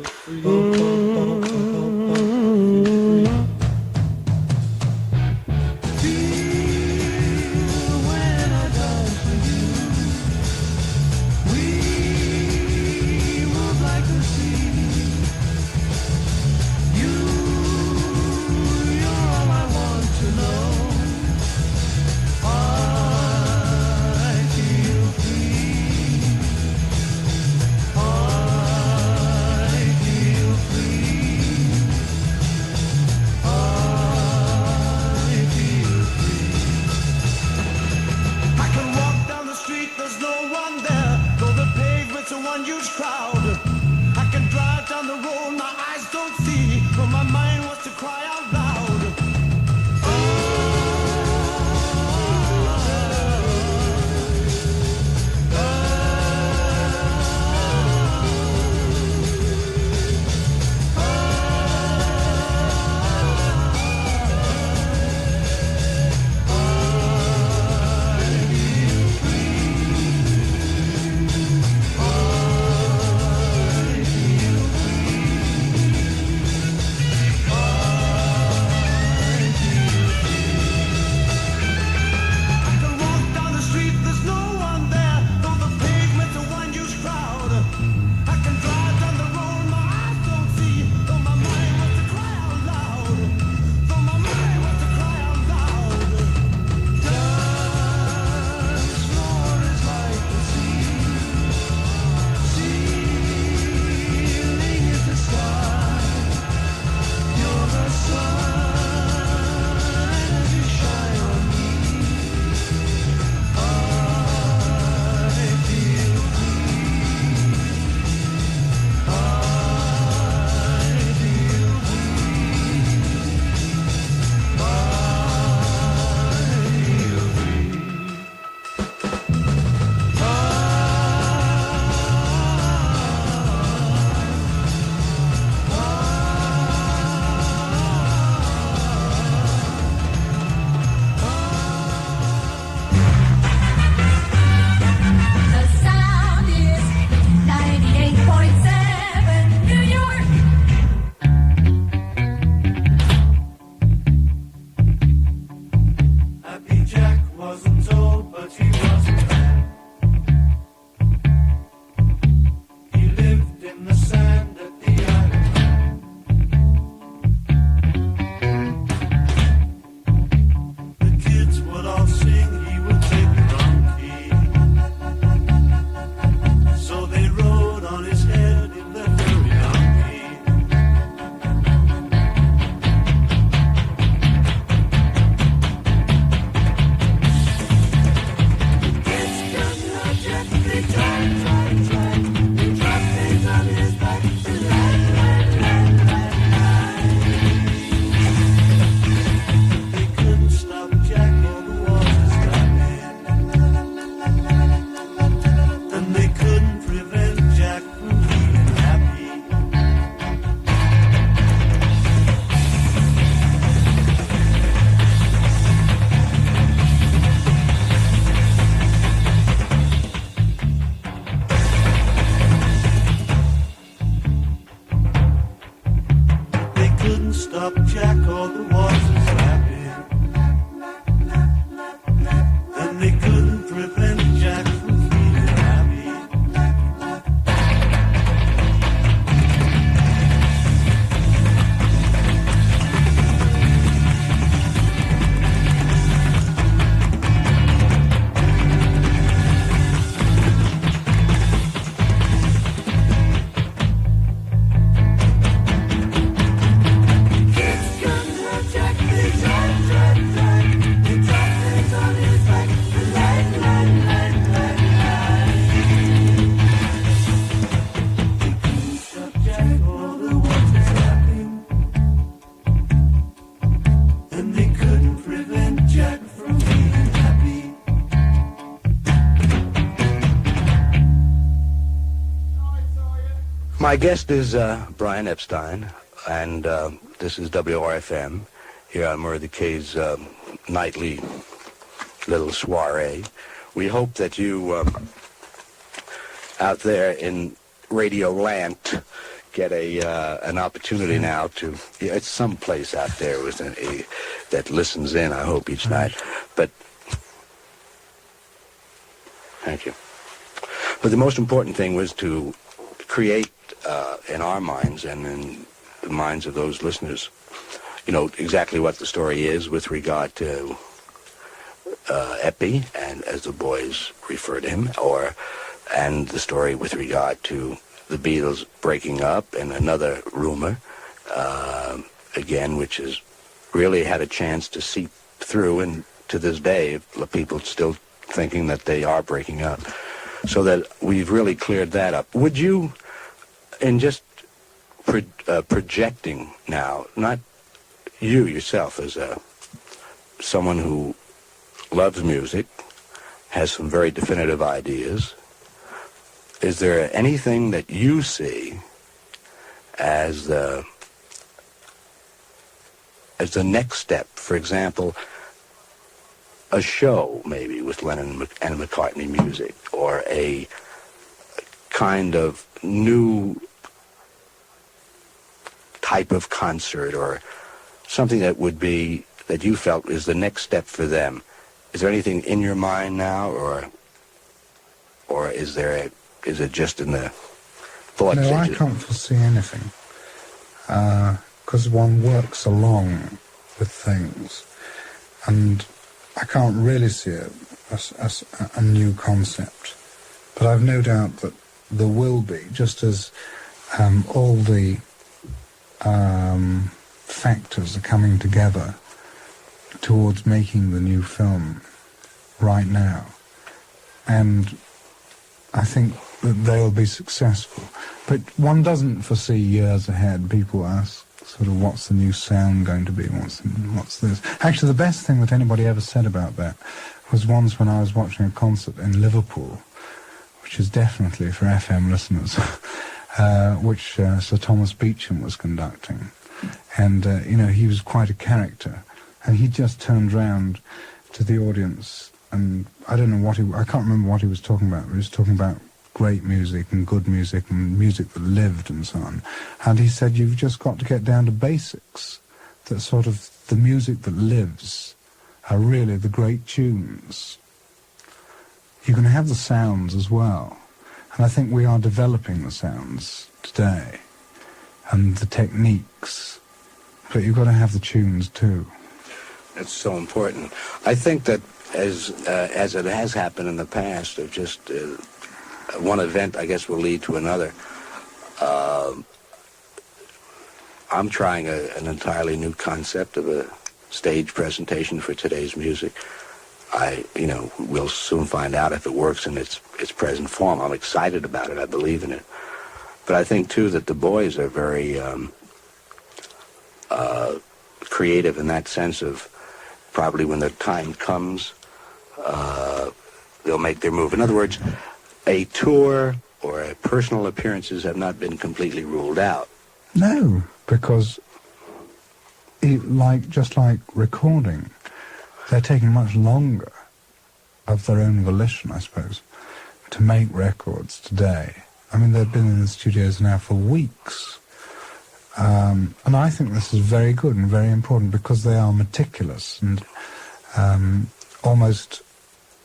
free. stop Jack or the water's happy. And they couldn't prevent Jack from feeling happy. My guest is Brian Epstein, and this is WRFM here on Murray the K's nightly little soiree. We hope that you out there in Radio Land get an opportunity now to. Yeah, it's some place out there with that listens in. I hope each night, but thank you. But the most important thing was to create in our minds and in the minds of those listeners, exactly what the story is with regard to Epi, and as the boys refer to him, and the story with regard to the Beatles breaking up, and another rumor, again, which has really had a chance to seep through, and to this day, people still thinking that they are breaking up. So that we've really cleared that up. Would you, in just projecting now, not you yourself as someone who loves music, has some very definitive ideas, is there anything that you see as the next step? For example, a show maybe with Lennon and McCartney music, or a kind of new type of concert, or something that would be, that you felt is the next step for them. Is there anything in your mind now, or is it just in the thought No, I stages? can't foresee anything, because one works along with things, and I can't really see it as a new concept. But I've no doubt that there will be, just as all the factors are coming together towards making the new film right now. And I think that they'll be successful. But one doesn't foresee years ahead. People ask, sort of, what's the new sound going to be? What's this? Actually, the best thing that anybody ever said about that was once when I was watching a concert in Liverpool, which is definitely for FM listeners, which Sir Thomas Beecham was conducting. And, he was quite a character. And he just turned round to the audience, and I don't know I can't remember what he was talking about. He was talking about great music and good music and music that lived and so on. And he said, you've just got to get down to basics. That sort of the music that lives are really the great tunes. You can have the sounds as well. And I think we are developing the sounds today and the techniques. But you've got to have the tunes too. That's so important. I think that as it has happened in the past, of just one event, I guess, will lead to another. I'm trying an entirely new concept of a stage presentation for today's music. We'll soon find out if it works in its present form. I'm excited about it. I believe in it. But I think, too, that the boys are very creative in that sense of probably when the time comes, they'll make their move. In other words, a tour or personal appearances have not been completely ruled out. No, because just like recording, they're taking much longer of their own volition, I suppose, to make records today. I mean, they've been in the studios now for weeks, And I think this is very good and very important because they are meticulous and almost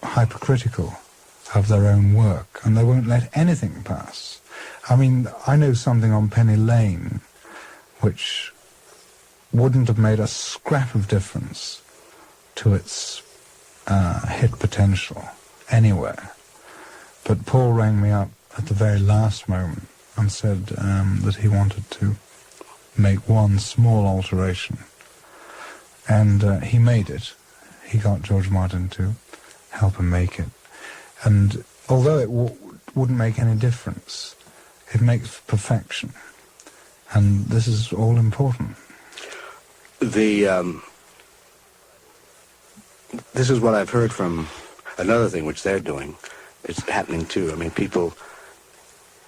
hypercritical of their own work, and they won't let anything pass. I mean, I know something on Penny Lane which wouldn't have made a scrap of difference to its hit potential anywhere. But Paul rang me up at the very last moment and said that he wanted to make one small alteration. And he made it. He got George Martin to help him make it. And although it wouldn't make any difference, it makes perfection. And this is all important. This is what I've heard from another thing which they're doing. It's happening too. I mean, people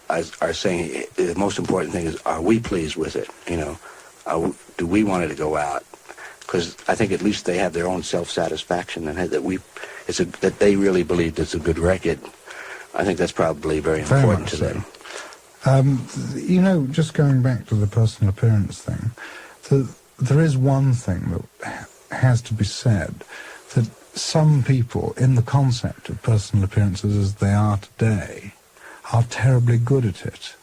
are saying the most important thing is, are we pleased with it? You know, do we want it to go out? Because I think at least they have their own self-satisfaction and that they really believed it's a good record. I think that's probably very important to them. You know, just going back to the personal appearance thing, there is one thing that has to be said, that some people in the concept of personal appearances as they are today are terribly good at it.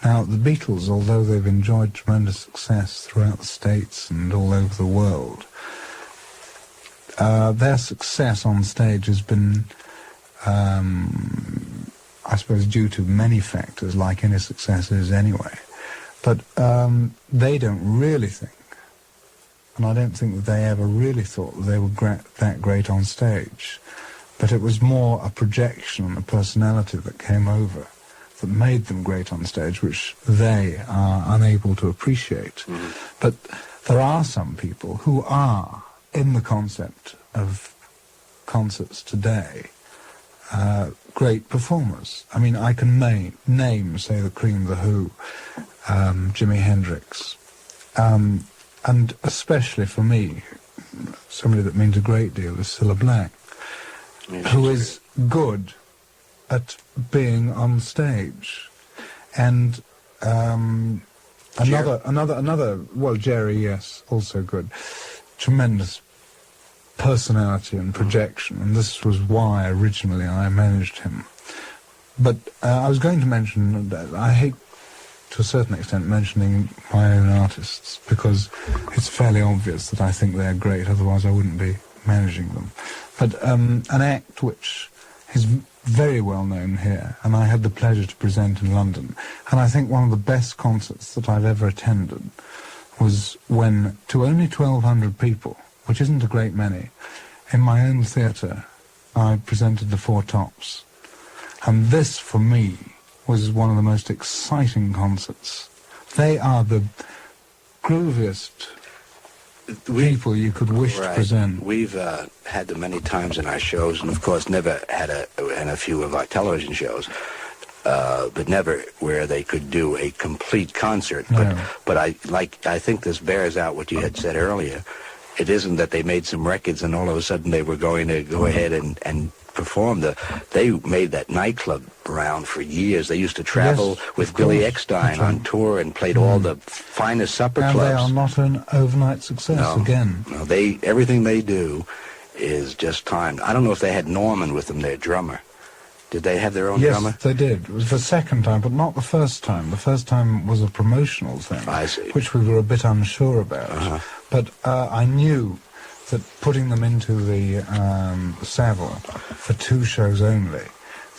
Now, the Beatles, although they've enjoyed tremendous success throughout the States and all over the world, their success on stage has been, I suppose, due to many factors, like any success is anyway. But they don't really think, and I don't think that they ever really thought that they were that great on stage. But it was more a projection and a personality that came over that made them great on stage, which they are unable to appreciate. Mm-hmm. But there are some people who are, in the concept of concerts today, great performers. I mean, I can name, say, the Cream, the Who, Jimi Hendrix, and especially for me, somebody that means a great deal is Cilla Black, who is good at being on stage. And another, well, Jerry, yes, also good. Tremendous personality and projection, and this was why originally I managed him. But I was going to mention that I hate, to a certain extent, mentioning my own artists, because it's fairly obvious that I think they're great, otherwise I wouldn't be managing them. But an act which is very well known here, and I had the pleasure to present in London, and I think one of the best concerts that I've ever attended was when, to only 1,200 people, which isn't a great many, in my own theatre, I presented the Four Tops. And this, for me, was one of the most exciting concerts. They are the grooviest people you could wish to present. We've had them many times in our shows, and of course never had in a few of our television shows, but never where they could do a complete concert. No. But I think this bears out what you had said earlier. It isn't that they made some records and all of a sudden they were going to go ahead and perform. They made that nightclub round for years. They used to travel with Billy Eckstein on tour and played all the finest supper clubs. And they are not an overnight success again. No, everything they do is just timed. I don't know if they had Norman with them, their drummer. Did they have their own drummer? Yes, they did. It was the second time, but not the first time. The first time was a promotional thing, I see. Which we were a bit unsure about. Uh-huh. But I knew that putting them into the Savile for 2 shows only,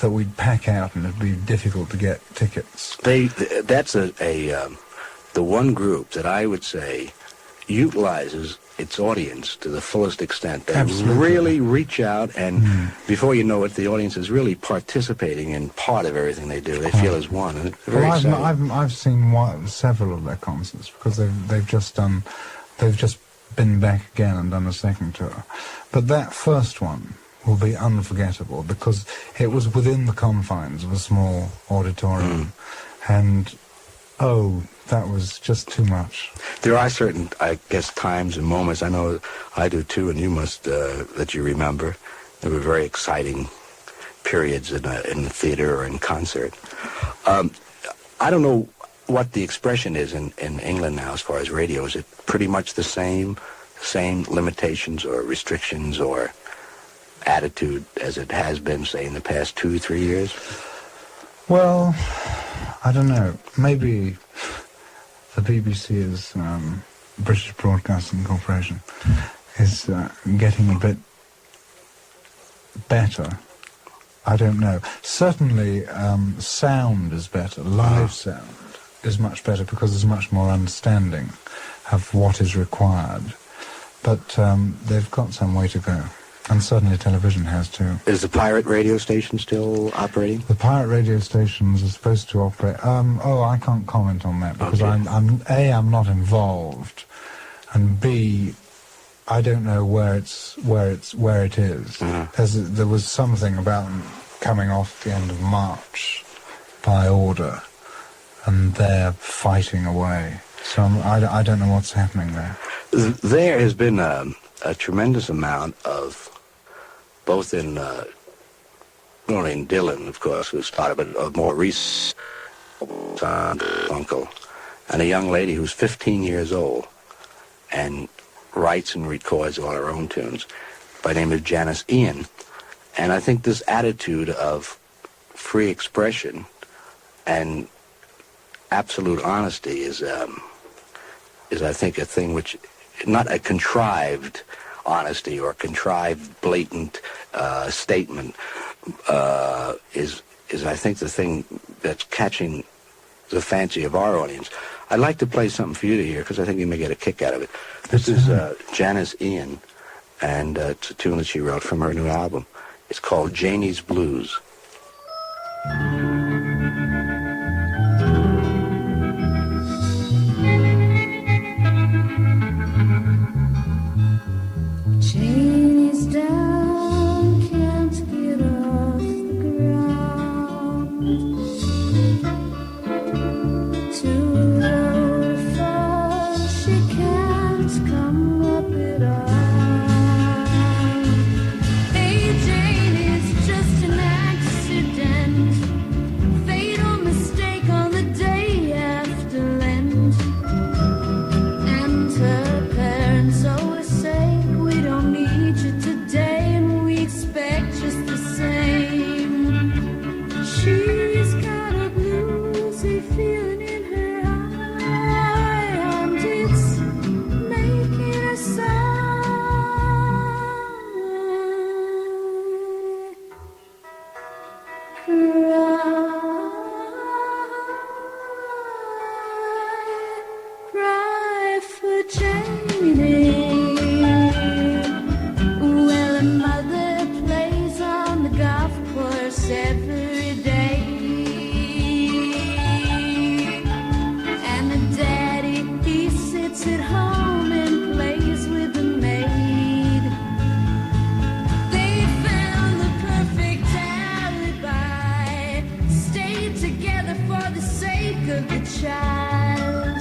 that we'd pack out and it'd be difficult to get tickets. That's the one group that I would say utilizes its audience to the fullest extent. They really reach out, and before you know it, the audience is really participating in part of everything they do. They feel as one. And it's very exciting. I've seen several of their concerts because they've just been back again and done a second tour. But that first one will be unforgettable because it was within the confines of a small auditorium, and that was just too much. There are certain, I guess, times and moments, I know I do too, and you must, that you remember. There were very exciting periods in the theater or in concert. I don't know what the expression is in England now as far as radio? Is it pretty much the same limitations or restrictions or attitude as it has been, say, in the past 2-3 years? Well, I don't know. Maybe the BBC is British Broadcasting Corporation is getting a bit better. I don't know. Certainly, sound is better. Live sound is much better because there's much more understanding of what is required. But they've got some way to go. And certainly television has too. Is the pirate radio station still operating? The pirate radio stations are supposed to operate. I can't comment on that because Okay. I'm not involved, and B, I don't know where it is. There was something about them coming off the end of March by order, and they're fighting away. So I don't know what's happening there. There has been a tremendous amount of, both in, not only in Dylan, of course, who started, but of more recent, uncle, and a young lady who's 15 years old and writes and records all her own tunes by the name of Janice Ian. And I think this attitude of free expression and absolute honesty is I think a thing which, not a contrived honesty or contrived blatant statement, is I think the thing that's catching the fancy of our audience. I'd like to play something for you to hear because I think you may get a kick out of it. This is Janice Ian, and it's a tune that she wrote from her new album. It's called Janie's Blues. Janie's down, can't get off the ground. Too low to fall, she can't come up at all. Hey Janie, it's just an accident, fatal mistake on the day after Lent. And her parents always say, we don't need you today, and we expect just the same. She's got a bluesy feeling in her eye, and it's making her sigh. Cry for Janie. Well, her mother plays on the golf course every day, and her daddy, he sits at home and plays with the maid. They found the perfect alibi, stayed together for the sake of the child.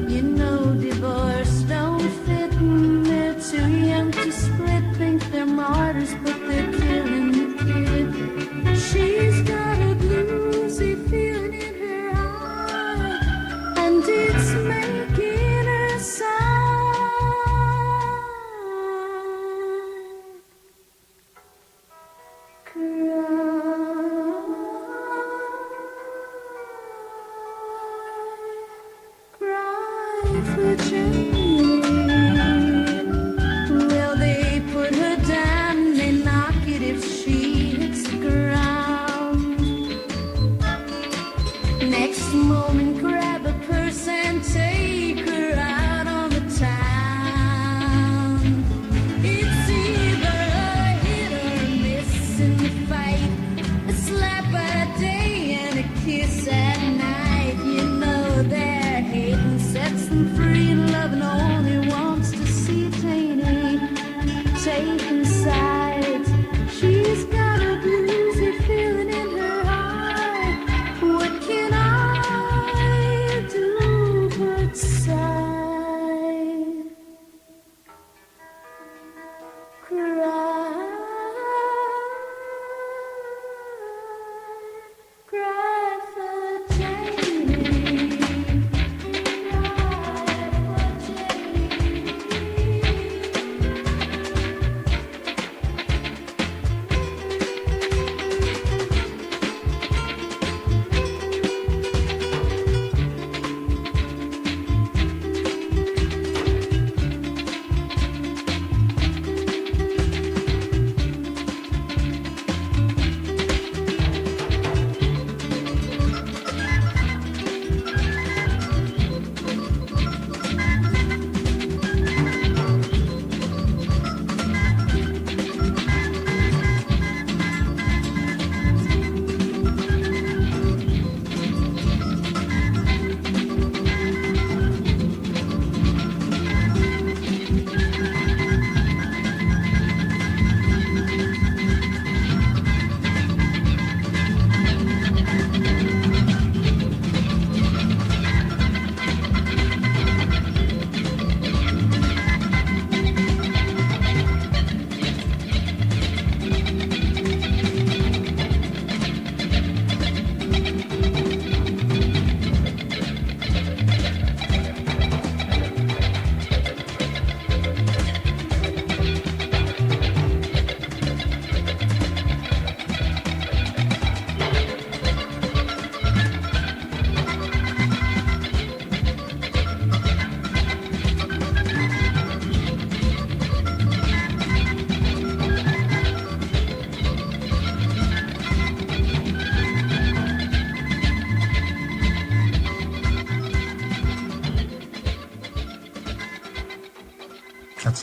You know divorce don't fit, and they're too young to split. Think they're martyrs, but they're killing the kid. She's got a bluesy feeling in her eye, and it's making her sigh. Cry for Jane. Well, they put her down, they knocked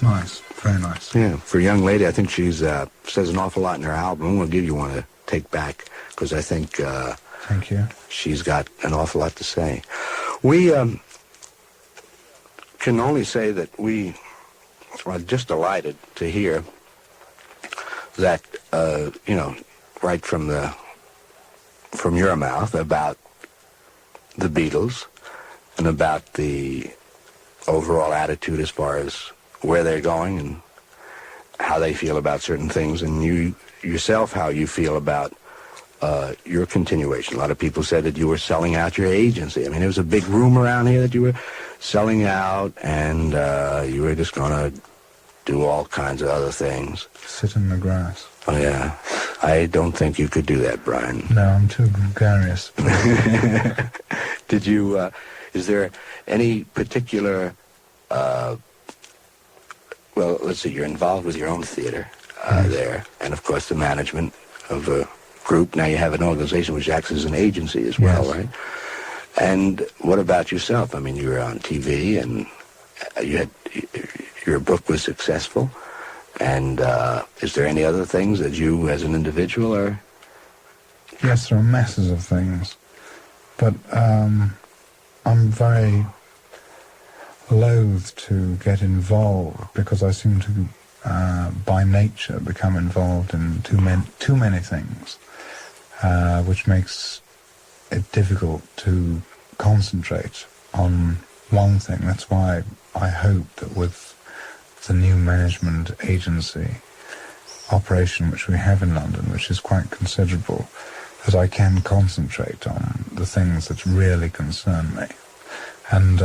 That's nice. Very nice. Yeah, for a young lady, I think she's says an awful lot in her album. We'll give you one to take back because I think Thank you. she's got an awful lot to say. We can only say that we are just delighted to hear that, right from your mouth about the Beatles and about the overall attitude as far as where they're going and how they feel about certain things, and you yourself, how you feel about your continuation. A lot of people said that you were selling out your agency. I mean, there was a big rumor around here that you were selling out and you were just going to do all kinds of other things. Sit in the grass. Oh, yeah. I don't think you could do that, Brian. No, I'm too gregarious. Did you, is there any particular, well, let's see, you're involved with your own theater there, and of course the management of a group. Now you have an organization which acts as an agency as well, Yes. right? And what about yourself? I mean, you were on TV and your book was successful. And is there any other things that you as an individual are? Yes, there are masses of things. But I'm very loath to get involved because I seem to, by nature, become involved in too many things, which makes it difficult to concentrate on one thing. That's why I hope that with the new management agency operation which we have in London, which is quite considerable, that I can concentrate on the things that really concern me. And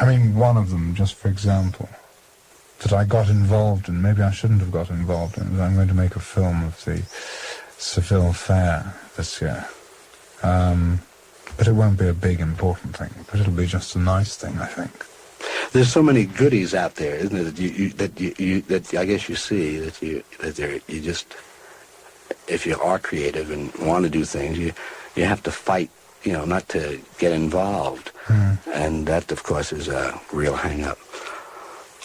I mean, one of them, just for example, that I got involved in, maybe I shouldn't have got involved in, is I'm going to make a film of the Seville Fair this year. But it won't be a big important thing, but it'll be just a nice thing, I think. There's so many goodies out there, isn't it? That I guess you see that you just, if you are creative and want to do things, you have to fight, not to get involved, and that of course is a real hang-up.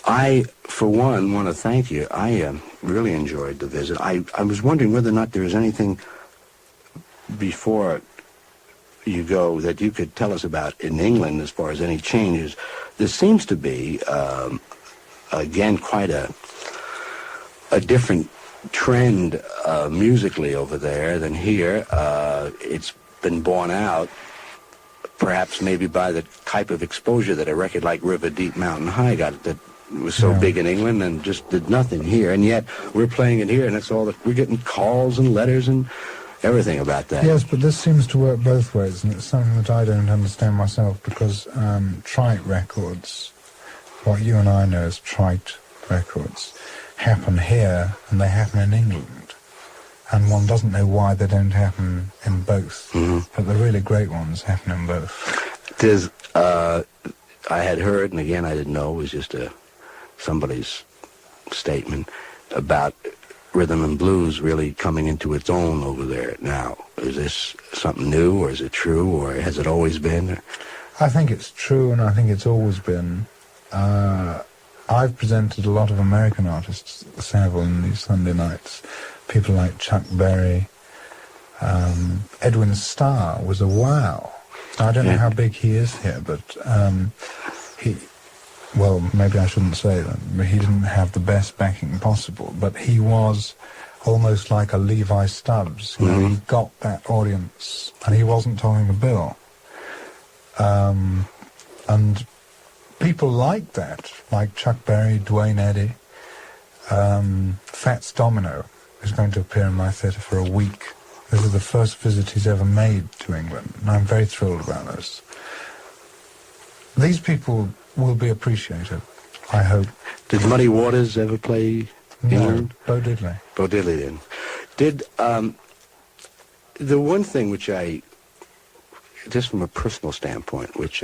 I, for one, want to thank you. I really enjoyed the visit. I was wondering whether or not there was anything before you go that you could tell us about in England as far as any changes. There seems to be, again, quite a different trend musically over there than here. It's been borne out, perhaps maybe by the type of exposure that a record like River Deep Mountain High got, that was so big in England and just did nothing here. And yet we're playing it here, and it's all that we're getting calls and letters and everything about that. Yes, but this seems to work both ways, and it's something that I don't understand myself, because trite records, what you and I know as trite records, happen here and they happen in England, and one doesn't know why they don't happen in both. But the really great ones happen in both. There's, I had heard, and again I didn't know, it was just somebody's statement about rhythm and blues really coming into its own over there now. Is this something new, or is it true, or has it always been? I think it's true, and I think it's always been. I've presented a lot of American artists at the Savile in these Sunday nights. People like Chuck Berry. Edwin Starr was a wow. I don't know how big he is here, but well, maybe I shouldn't say that, but he didn't have the best backing possible, but he was almost like a Levi Stubbs. He got that audience, and he wasn't topping the bill. And people like that, like Chuck Berry, Duane Eddy. Fats Domino is going to appear in my theatre for a week. This is the first visit he's ever made to England, and I'm very thrilled about this. These people will be appreciated, I hope. Did Muddy Waters ever play England? No, Bo Diddley. Bo Diddley didn't. Did, the one thing which I, just from a personal standpoint, which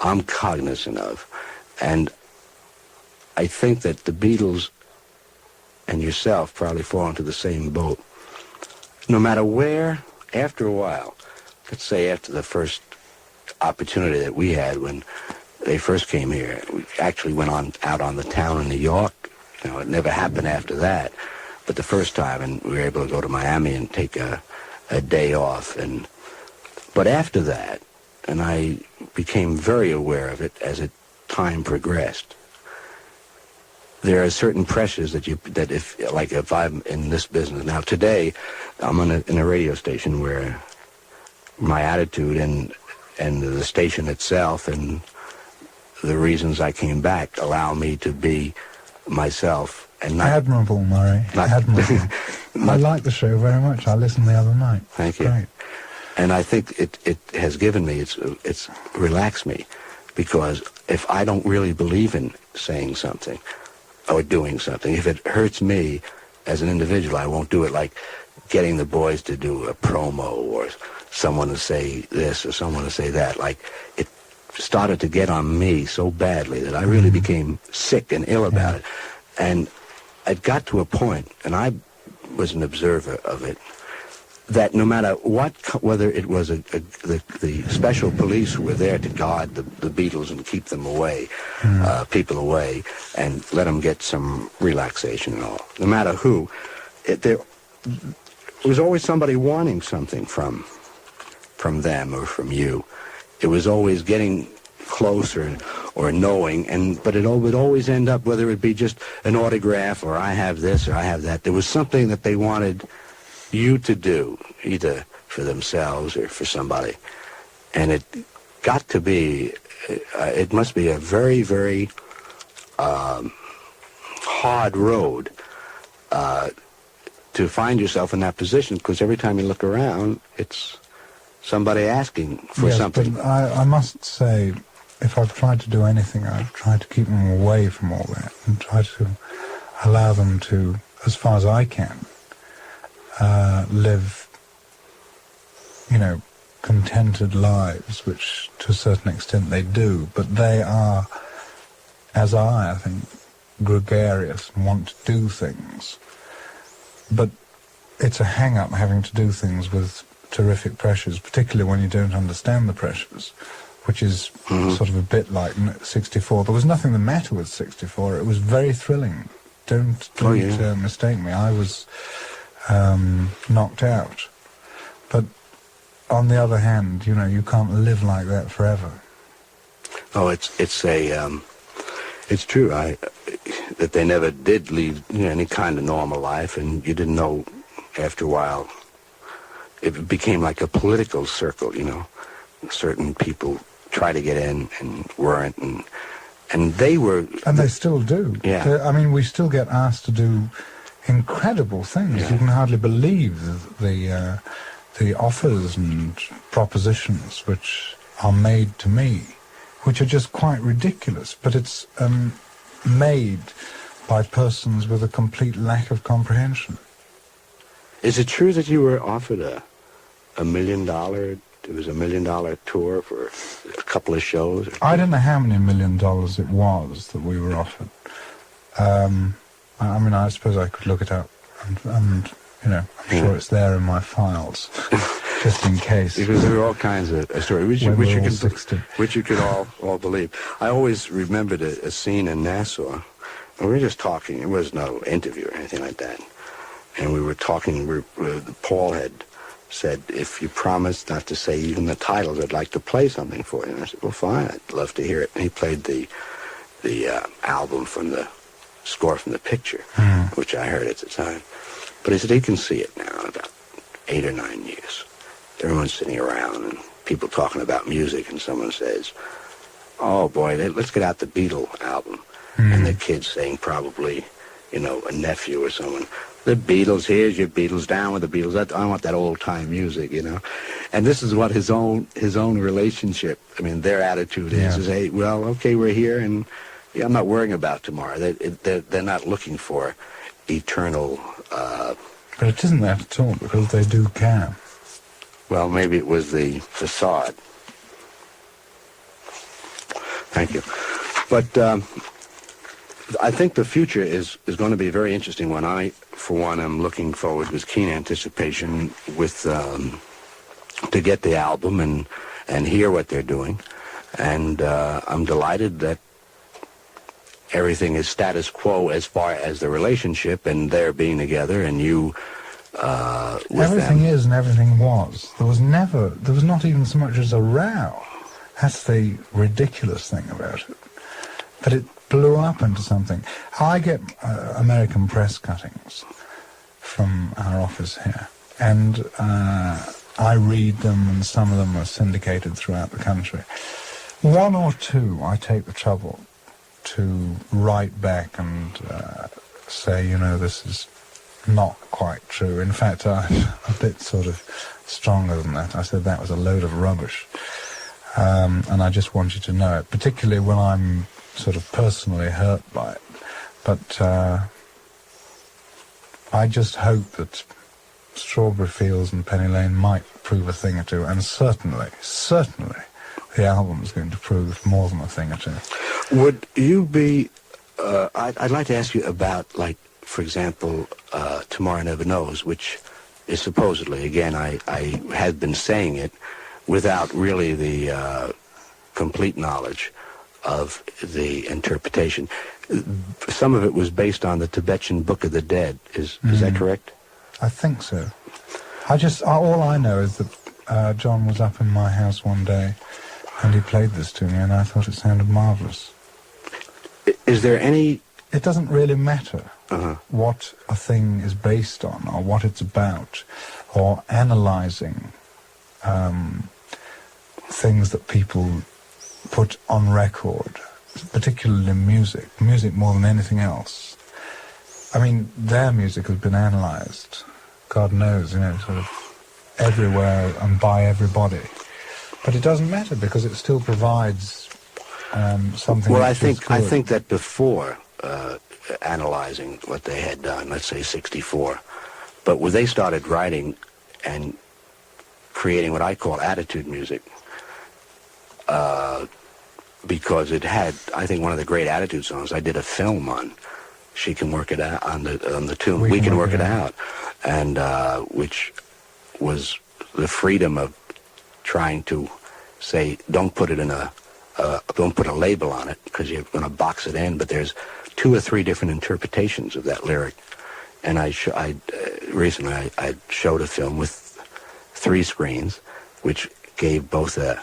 I'm cognizant of, and I think that the Beatles and yourself probably fall into the same boat. No matter where, after a while, let's say after the first opportunity that we had when they first came here. We actually went out on the town in New York. You know, it never happened after that. But the first time, and we were able to go to Miami and take a day off. But after that, and I became very aware of it as time progressed, there are certain pressures that if I'm in this business now today, I'm in a radio station where my attitude and the station itself and the reasons I came back allow me to be myself and not Admirable, Murray. Admirable. I like the show very much. I listened the other night. Thank you. Great. And I think it has given me, it's relaxed me, because if I don't really believe in saying something or doing something, if it hurts me as an individual, I won't do it, like getting the boys to do a promo or someone to say this or someone to say that. Like, it started to get on me so badly that I really became sick and ill about it. And it got to a point, and I was an observer of it, that no matter what, whether it was the special police who were there to guard the Beatles and keep them away, people away, and let them get some relaxation and all, no matter who, there was always somebody wanting something from them or from you. It was always getting closer or knowing, but it would always end up, whether it be just an autograph or I have this or I have that, there was something that they wanted you to do, either for themselves or for somebody. And it got to be, it must be a very, very hard road to find yourself in that position, because every time you look around, it's somebody asking for something. But I must say, if I've tried to do anything, I've tried to keep them away from all that and try to allow them to, as far as I can, live, contented lives, which to a certain extent they do, but they are, as I think, gregarious and want to do things. But it's a hang-up having to do things with terrific pressures, particularly when you don't understand the pressures, which is sort of a bit like 64. There was nothing the matter with 64. It was very thrilling. Don't mistake me. I was knocked out. But on the other hand, you can't live like that forever. Oh, it's true. That they never did lead any kind of normal life, and you didn't know after a while. It became like a political circle, Certain people try to get in and weren't, and they were. And they still do. Yeah. I mean, we still get asked to do incredible things. Yeah. You can hardly believe the offers and propositions which are made to me, which are just quite ridiculous. But it's made by persons with a complete lack of comprehension. Is it true that you were offered a $1 million? It was a $1 million tour for a couple of shows. I don't know how many $1 million it was that we were offered. I mean, I suppose I could look it up, and I'm sure it's there in my files, just in case. Because there were all kinds of stories, which you could all believe. I always remembered a scene in Nassau, and we were just talking. It was no interview or anything like that. And we were talking, Paul had said, if you promise not to say even the titles, I'd like to play something for you. And I said, well, fine, I'd love to hear it. And he played the album from the score from the picture, which I heard at the time. But he said he can see it now, about 8 or 9 years. Everyone's sitting around and people talking about music, and someone says, oh boy, let's get out the Beatle album. And the kid's saying, probably, a nephew or someone, the Beatles, here's your Beatles, down with the Beatles. I want that old-time music, And this is what his own relationship, their attitude is, hey, well, okay, we're here, and I'm not worrying about tomorrow. They're not looking for eternal... But it isn't that at all, because they do care. Well, maybe it was the facade. Thank you. But I think the future is going to be a very interesting one. I, for one, am looking forward with keen anticipation to get the album and hear what they're doing. And I'm delighted that everything is status quo as far as the relationship and their being together and you with Everything them. is and everything was. There was not even so much as a row. That's the ridiculous thing about it. But it blew up into something. I get American press cuttings from our office here, and I read them, and some of them are syndicated throughout the country. One or two I take the trouble to write back and say, you know, this is not quite true. In fact, I'm a bit sort of stronger than that. I said that was a load of rubbish. And I just want you to know it, particularly when I'm sort of personally hurt by it. But I just hope that Strawberry Fields and Penny Lane might prove a thing or two, and certainly, the album is going to prove more than a thing or two. Would you be, I'd like to ask you about, like, for example, Tomorrow Never Knows, which is supposedly, again, I had been saying it without really the complete knowledge of the interpretation. Some of it was based on the Tibetan Book of the Dead. Is that correct? I think so. All I know is that John was up in my house one day and he played this to me, and I thought it sounded marvellous. Is there any... It doesn't really matter Uh-huh. what a thing is based on or what it's about, or analysing things that people put on record, particularly music more than anything else. I mean, their music has been analysed, God knows, you know, sort of everywhere and by everybody. But it doesn't matter because it still provides something. Well, which is good. I think that before analyzing what they had done, let's say 64, but when they started writing and creating what I call attitude music, because it had, I think, one of the great attitude songs. I did a film on "She Can Work It Out" on the tune "We Can Work It Out," and which was the freedom of trying to say, don't put a label on it because you're going to box it in. But there's 2 or 3 different interpretations of that lyric, and recently I showed a film with 3 screens, which gave both a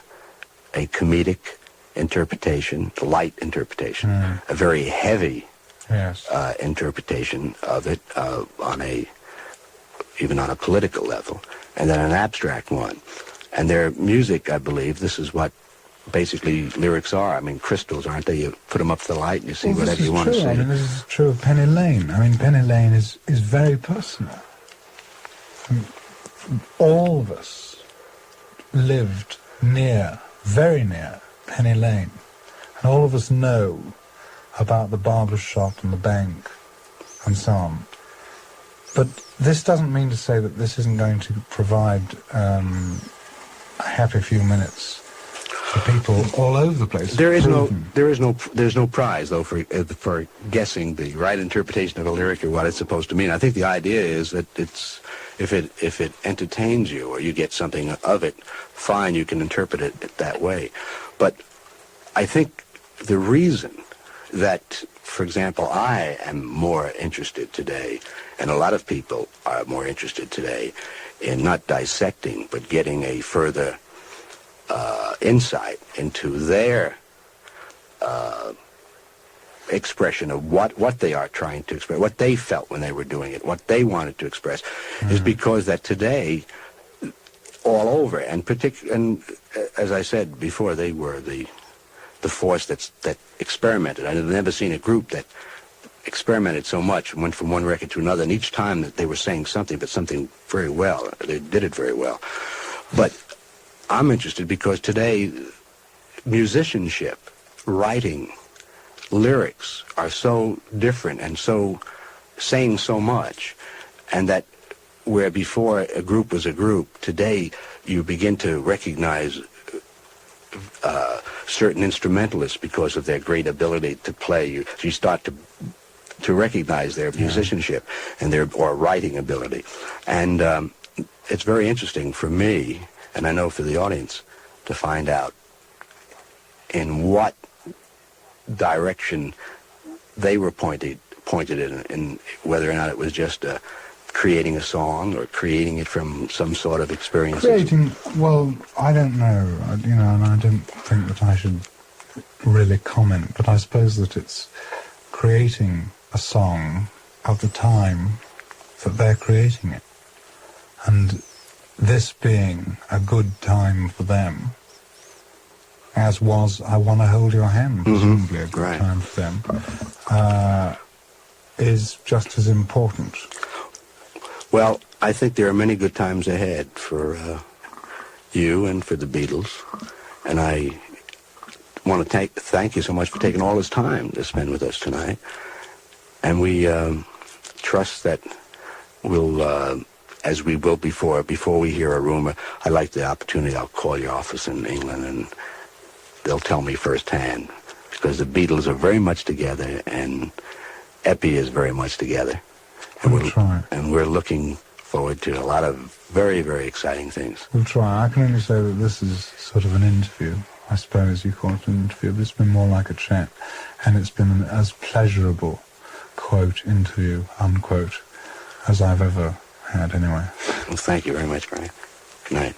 comedic interpretation, a light interpretation, a very heavy interpretation of it even on a political level, and then an abstract one. And their music, I believe, this is what basically lyrics are. I mean, crystals, aren't they? You put them up to the light and you see whatever you want to see. I mean, this is true of Penny Lane. I mean, Penny Lane is very personal. I mean, all of us lived very near Penny Lane. And all of us know about the barber shop and the bank and so on. But this doesn't mean to say that this isn't going to provide a happy few minutes for people all over the place. There's no prize though for guessing the right interpretation of a lyric or what it's supposed to mean. I think the idea is that if it entertains you or you get something of it, fine, you can interpret it that way. But I think the reason that, for example, I am more interested today, and a lot of people are more interested today, in not dissecting, but getting a further insight into their expression of what they are trying to express, what they felt when they were doing it, what they wanted to express, is because that today, all over, and as I said before, they were the force that experimented. I've never seen a group that experimented so much and went from one record to another, and each time that they were saying something, but something very well. They did it very well. But I'm interested because today, musicianship, writing, lyrics are so different and so saying so much, and that where before a group was a group, today you begin to recognize certain instrumentalists because of their great ability to play. You start to recognize their musicianship and their writing ability, and it's very interesting for me, and I know for the audience, to find out in what direction they were pointed in whether or not it was just creating a song or creating it from some sort of experience. Creating, well, I don't know, and I don't think that I should really comment, but I suppose that it's creating a song at the time that they're creating it. And this being a good time for them, as was I Want to Hold Your Hand, presumably a good time for them, is just as important. Well, I think there are many good times ahead for you and for the Beatles, and I want to thank you so much for taking all this time to spend with us tonight. And we trust that we'll, as we will before we hear a rumor, I like the opportunity. I'll call your office in England, and they'll tell me firsthand, because the Beatles are very much together, and Epi is very much together. And We'll try. And we're looking forward to a lot of very, very exciting things. We'll try. I can only say that this is sort of an interview. I suppose you call it an interview, but it's been more like a chat. And it's been an as pleasurable, quote, interview, unquote, as I've ever had anyway. Well, thank you very much, Brian. Good night.